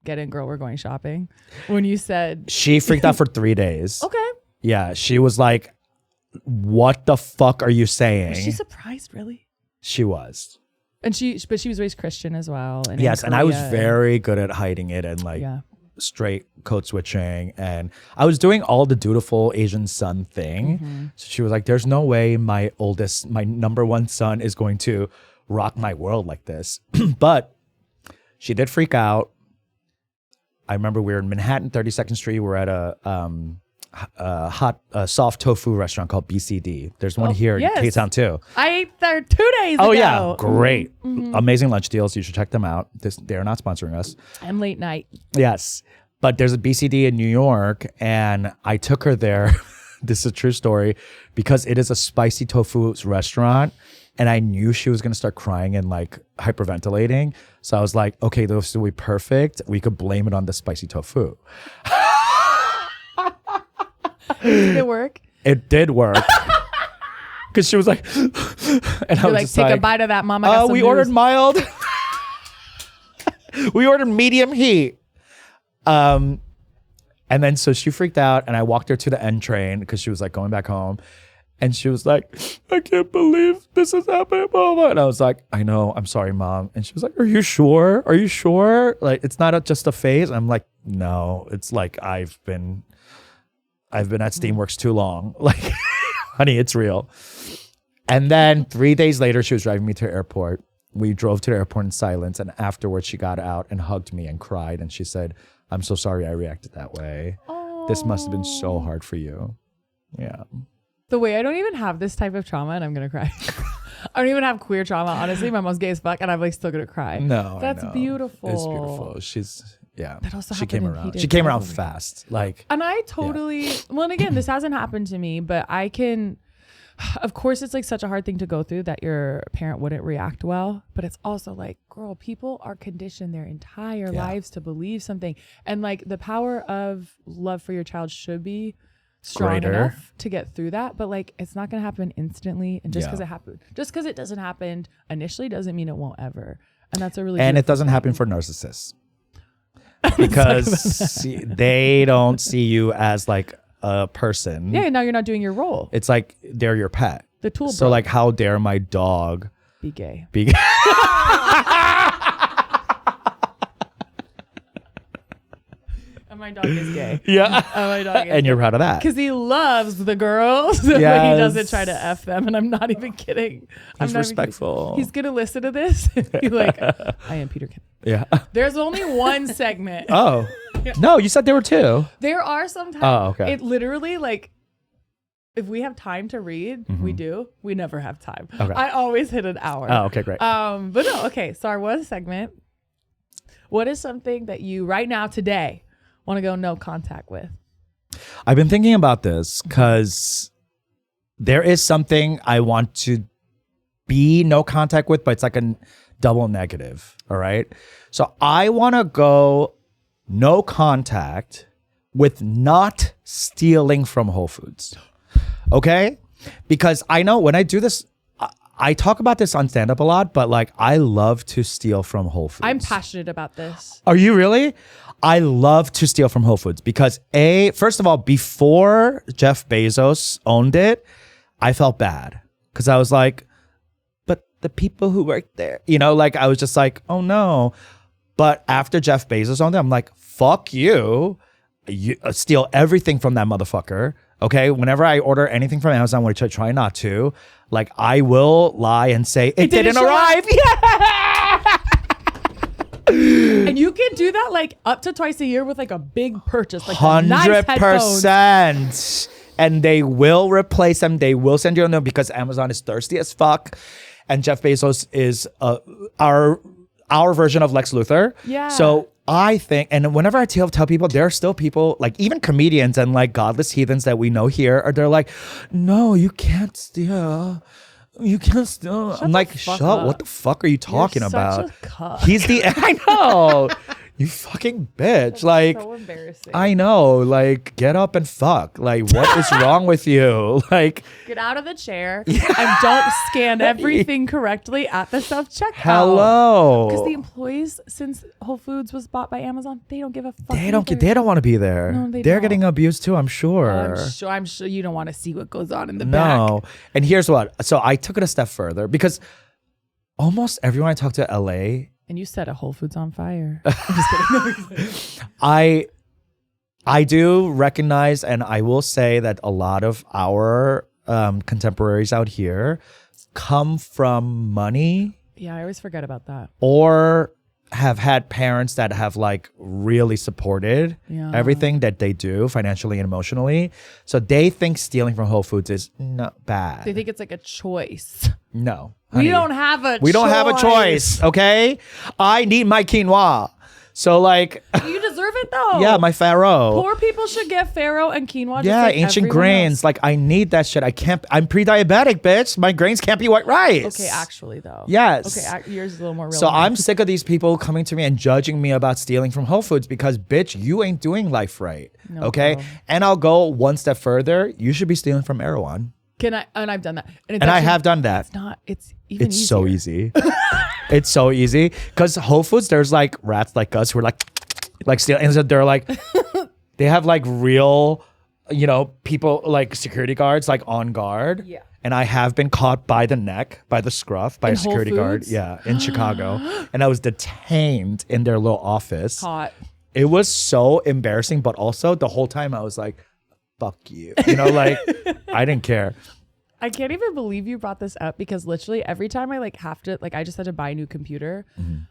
get in, girl, we're going shopping. When you said she freaked out for 3 days. Okay. Yeah, she was like, what the fuck are you saying? Was she surprised, really? She was. And she was raised Christian as well. And yes, and I was very good at hiding it and like straight code switching, and I was doing all the dutiful Asian son thing. So she was like, there's no way my number one son is going to rock my world like this. But she did freak out. I remember we were in Manhattan, 32nd Street. We're at a hot soft tofu restaurant called BCD. There's one here yes. in K-Town too. I ate there 2 days ago. Oh yeah, great, amazing lunch deals. You should check them out. They're not sponsoring us. And late night. Yes, but there's a BCD in New York, and I took her there. This is a true story because it is a spicy tofu restaurant, and I knew she was gonna start crying and like hyperventilating. So I was like, okay, this will be perfect. We could blame it on the spicy tofu. Did it work? It did work. Because she was like, and I was like, just take like, a bite of that, Mom. I got some we news. ordered mild. We ordered medium heat. And then so she freaked out, and I walked her to the N train because she was like going back home. And she was like, I can't believe this is happening, Mama. And I was like, I know, I'm sorry, Mom. And she was like, are you sure? Are you sure? Like, it's not just a phase. I'm like, no, it's like I've been at Steamworks too long. Like, honey, it's real. And then 3 days later, she was driving me to the airport. We drove to the airport in silence. And afterwards, she got out and hugged me and cried. And she said, I'm so sorry I reacted that way. This must have been so hard for you. Yeah. The way I don't even have this type of trauma, and I'm gonna cry. I don't even have queer trauma. Honestly, my mom's gay as fuck, and I'm like still gonna cry. No, that's I know. beautiful. It's beautiful. She's That also she came happened in around. Peter's She came around life. fast. Like, And I totally, well, and again, this hasn't happened to me, but I can, of course, it's like such a hard thing to go through that your parent wouldn't react well. But it's also like, girl, people are conditioned their entire lives to believe something. And like the power of love for your child should be strong Greater. enough to get through that. But like, it's not going to happen instantly. And just because it happened, just because it doesn't happen initially doesn't mean it won't ever. And that's a really, and it beautiful doesn't thing. happen for narcissists. Because they don't see you as like a person. Yeah, now you're not doing your role. It's like they're your pet. The tool So broke. like, how dare my dog Be gay. be And my dog is gay. Yeah. Oh, my dog is And you're proud of that. because he loves the girls, but he Yes. doesn't try to F them. And I'm not even kidding. I'm He's not even respectful. kidding. He's gonna listen to this. He's like, I am Peter Kim. Yeah. There's only one segment. Oh. No, you said there were two. There are sometimes. Oh, okay. It literally like, if we have time to read, we do. We never have time. Okay. I always hit an hour. Oh, okay, great. But no, okay. So our one segment. What is something that you right now today want to go no contact with? I've been thinking about this because there is something I want to be no contact with, but it's like a double negative. All right. So I want to go no contact with not stealing from Whole Foods. Okay. Because I know when I do this, I talk about this on stand up a lot, but like I love to steal from Whole Foods. I'm passionate about this. Are you really? I love to steal from Whole Foods because first of all, before Jeff Bezos owned it, I felt bad because I was like, but the people who work there, like I was just like, oh no. But after Jeff Bezos owned it, I'm like, fuck you. You steal everything from that motherfucker. Okay. Whenever I order anything from Amazon, which I try not to, like I will lie and say it didn't show arrive. Yeah. And you can do that like up to twice a year with like a big purchase, like the nice headphones. 100%. And they will replace them. They will send you a note because Amazon is thirsty as fuck. And Jeff Bezos is our version of Lex Luthor. Yeah. So I think, and whenever I tell people, there are still people, like even comedians and like godless heathens that we know here, they're like, no, you can't steal. You can't steal. I'm like, fuck shut. up. What the fuck are you talking You're about? such a cuck. He's the, I know. You fucking bitch. Like, So embarrassing. I know. Like, get up and fuck. Like, what is wrong with you? Like, Get out of the chair and don't scan everything correctly at the self-checkout. hello. Because the employees, since Whole Foods was bought by Amazon, they don't give a fuck. They don't either. want to be there. No, they They're don't. getting abused too, I'm sure. I'm sure you don't want to see what goes on in the back. No. And here's what. So I took it a step further because almost everyone I talk to LA, And you set a Whole Foods on fire. I'm just kidding. I do recognize, and I will say that a lot of our contemporaries out here come from money Yeah, I always forget about that. or have had parents that have like really supported everything that they do financially and emotionally. So they think stealing from Whole Foods is not bad. They think it's like a choice. No. We honey. don't have a We don't have a choice, okay? I need my quinoa. So like You deserve it though. yeah, my farro. Poor people should get farro and quinoa. Just Yeah, like ancient everyone grains. else. Like I need that shit. I'm pre-diabetic, bitch. My grains can't be white rice. Okay, actually though. Yes. Okay, yours is a little more real. So than mine. I'm sick of these people coming to me and judging me about stealing from Whole Foods because, bitch, you ain't doing life right. No, okay? bro. And I'll go one step further. You should be stealing from Erewhon. Can I? And I've done that. It's And I actually- have done that. It's not. It's even. It's so easier. easy. It's so easy. Because Whole Foods, there's like rats like us who are like steal. And so they're like, they have like real, people like security guards like on guard. Yeah. And I have been caught by the neck, by the scruff, by In a security Whole guard. Foods? Yeah, in Chicago. And I was detained in their little office. Hot. It was so embarrassing, but also the whole time I was like, fuck you. Like I didn't care. I can't even believe you brought this up because literally every time I I just had to buy a new computer.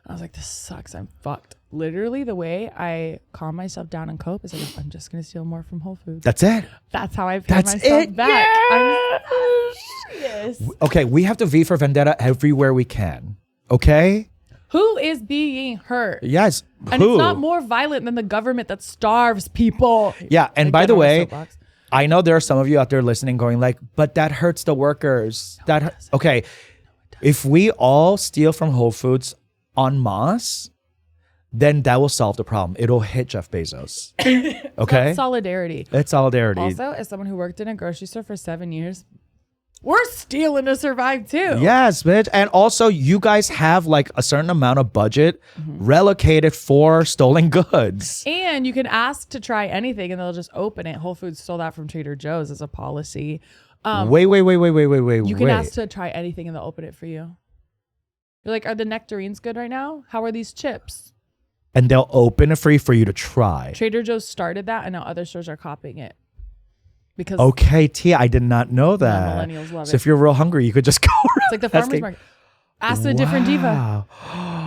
I was like, this sucks. I'm fucked. Literally the way I calm myself down and cope is like, I'm just going to steal more from Whole Foods. That's it. That's how I pay That's myself it. back. Yeah. I'm so serious. Okay, we have to V for Vendetta everywhere we can. Okay? Who is being hurt? Yes. And Who? it's not more violent than the government that starves people. Yeah, and Like, by get the on a way, soapbox. I know there are some of you out there listening going like, but that hurts the workers. Okay. If we all steal from Whole Foods en masse, then that will solve the problem. It'll hit Jeff Bezos. Okay? That's solidarity. It's solidarity. Also, as someone who worked in a grocery store for 7 years, we're stealing to survive too. Yes, bitch. And also, you guys have like a certain amount of budget relocated for stolen goods. And you can ask to try anything and they'll just open it. Whole Foods stole that from Trader Joe's as a policy. Wait. You can ask to try anything and they'll open it for you. You're like, are the nectarines good right now? How are these chips? And they'll open it for you to try. Trader Joe's started that and now other stores are copying it. Because Okay, Tia, I did not know that. millennials love So it. if you're real hungry, you could just go around. it's like the farmer's market. Ask a different diva.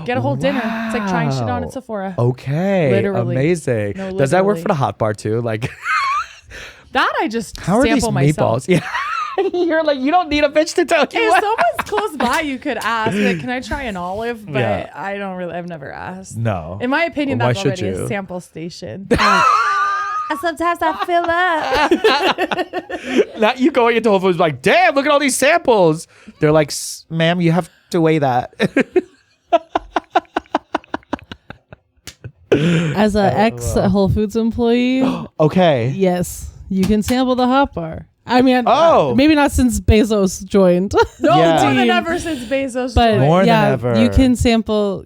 Get a whole dinner. It's like trying shit on at Sephora. Okay. Literally. Amazing. No, Does that work literally. for the hot bar too? Like, That I just how are these sample myself. meatballs? Yeah. You're like, you don't need a bitch to tell you. If what. someone's close by, you could ask, like, can I try an olive? But Yeah. I've never asked. No. In my opinion, Well, why that's should already you? a sample station. Sometimes I fill up. Not you going into Whole Foods like, damn, look at all these samples. They're like, ma'am, you have to weigh that. As an ex Whole Foods employee, Okay. yes, you can sample the hot bar. I mean, Oh. maybe not since Bezos joined. No, Yeah. more than ever since Bezos. But joined. More than yeah, ever. you can sample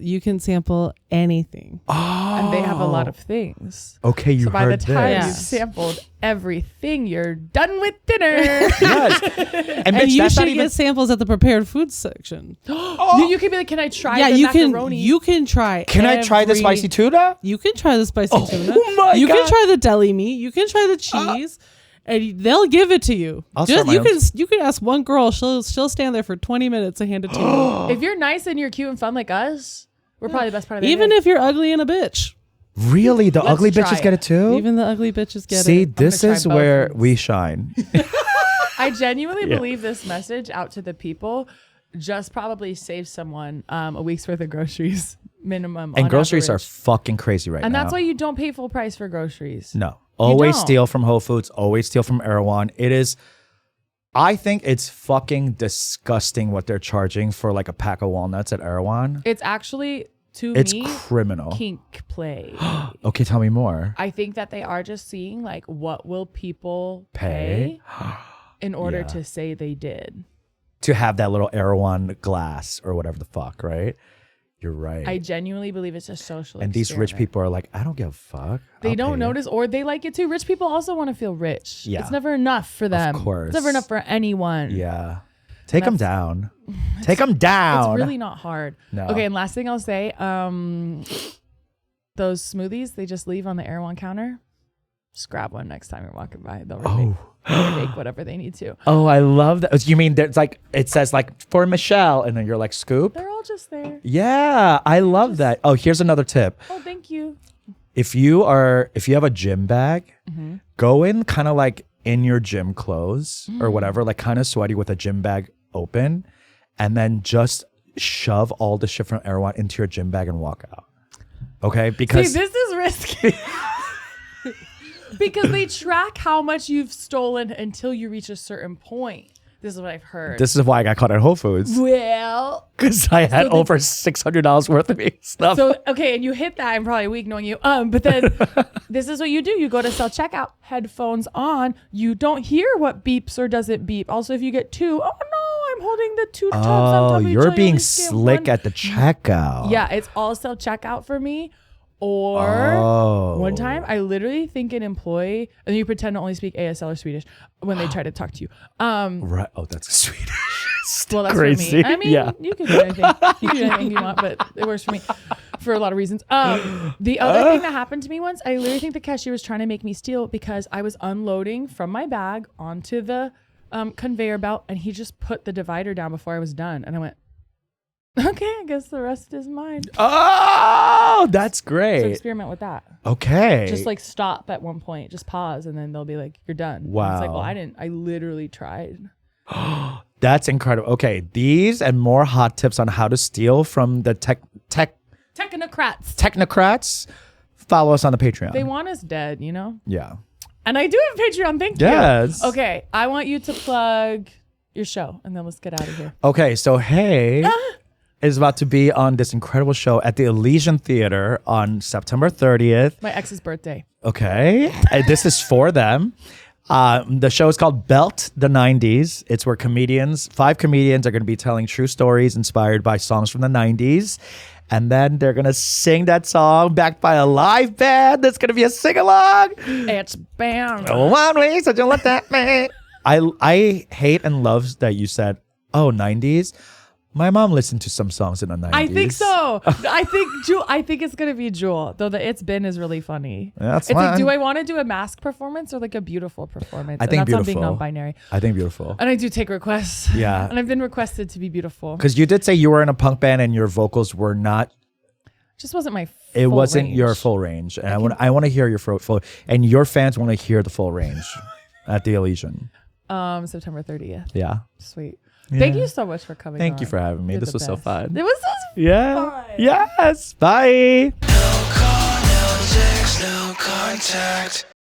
anything. And they have a lot of things. Okay, you So by heard the time this. you've sampled everything, you're done with dinner. Yes. And, And bitch, you that's should not even. get samples at the prepared foods section. You can be like, can I try Yeah, the you macaroni? can try. Can I try the every- spicy tuna? You can try the spicy tuna. Oh my you God. can try the deli meat. You can try the cheese. And they'll give it to you. I'll start my own. You can ask one girl. She'll stand there for 20 minutes and hand it to you. If you're nice and you're cute and fun like us, we're probably the best part of the Even day. if you're ugly and a bitch. Really? The Let's ugly try bitches it. get it too? Even the ugly bitches get See, it. this gonna try is both where ones. we shine. I genuinely believe this message out to the people just probably saves someone a week's worth of groceries minimum. And on groceries are average. fucking crazy right And now. that's why you don't pay full price for groceries. No. Always don't. steal from Whole Foods. Always steal from Erewhon. It is, I think it's fucking disgusting what they're charging for like a pack of walnuts at Erewhon. It's actually, to It's me, criminal. kink play. Okay, tell me more. I think that they are just seeing like what will people Pay? pay in order Yeah. to say they did. To have that little Erewhon glass or whatever the fuck, right? You're right. I genuinely believe it's a social and these rich experiment. people are like, I don't give a fuck. They I'll don't pay notice, or they like it too. Rich people also want to feel rich. Yeah. It's never enough for them. course. It's never enough for anyone. Yeah. Take them That's- down. Take them down. It's really not hard. No. Okay, and last thing I'll say, those smoothies they just leave on the Erewhon counter. Just grab one next time you're walking by. They'll relate. Oh, They make whatever they need to. Oh, I love that. You mean there's like, it says like for Michelle, and then you're like scoop? They're all just there. Yeah, I love that. Oh, here's another tip. Oh, thank you. If you have a gym bag, go in kind of like in your gym clothes or whatever, like kind of sweaty with a gym bag open, and then just shove all the shit from Erewhon into your gym bag and walk out. Okay? Because See, this is risky. Because they track how much you've stolen until you reach a certain point. This is what I've heard. this is why I got caught at Whole Foods. Well, Because I had over $600 worth of stuff. so okay, and you hit that. I'm probably weak knowing you. But then this is what you do. You go to self checkout, headphones on. You don't hear what beeps or doesn't beep. Also, if you get two, oh no, I'm holding the two tubs on top of each you're other. being You only scan slick one. at the checkout. Yeah, it's all self checkout for me. Or one time, I literally think an employee, and you pretend to only speak ASL or Swedish when they try to talk to you. Right. Oh, that's Swedish. Well, that's Crazy. for me. I mean, Yeah. you can do anything. You can do anything you want, but it works for me for a lot of reasons. The other thing that happened to me once, I literally think the cashier was trying to make me steal because I was unloading from my bag onto the conveyor belt, and he just put the divider down before I was done, and I went, okay, I guess the rest is mine. Oh, that's So great. experiment with that. Okay. Just like stop at one point, just pause, and then they'll be like, you're done. And it's like, Wow. well, I literally tried. That's incredible. Okay, these and more hot tips on how to steal from the Technocrats. technocrats. Follow us on the Patreon. They want us dead, you know? Yeah. And I do have Patreon. Thank you. Yes. Okay, I want you to plug your show, and then let's get out of here. Okay, so Hey is about to be on this incredible show at the Elysian Theater on September 30th. My ex's birthday. Okay, and this is for them. The show is called Belt the 90s. It's where 5 comedians are going to be telling true stories inspired by songs from the 90s. And then they're going to sing that song backed by a live band. That's going to be a sing-along. It's bam. One way, so don't let that man. I hate and love that you said, oh, 90s. My mom listened to some songs in the 90s. I think so. I think it's gonna be Jewel, though the It's Been is really funny. That's it's like, fine. do I want to do a mask performance or like a beautiful performance? I think and that's on being beautiful. non-binary. I think beautiful. And I do take requests. Yeah. And I've been requested to be beautiful. Because you did say you were in a punk band and your vocals were not. Just wasn't my. It full wasn't range. your full range, and I want to hear your full, and your fans want to hear the full range at the Elysian. September 30th. Yeah. Sweet. Yeah. Thank you so much for coming. Thank you on. for having me. You're This the was so best. fun. It was so Yeah. fun. Yes. Bye. No call, no text, no contact.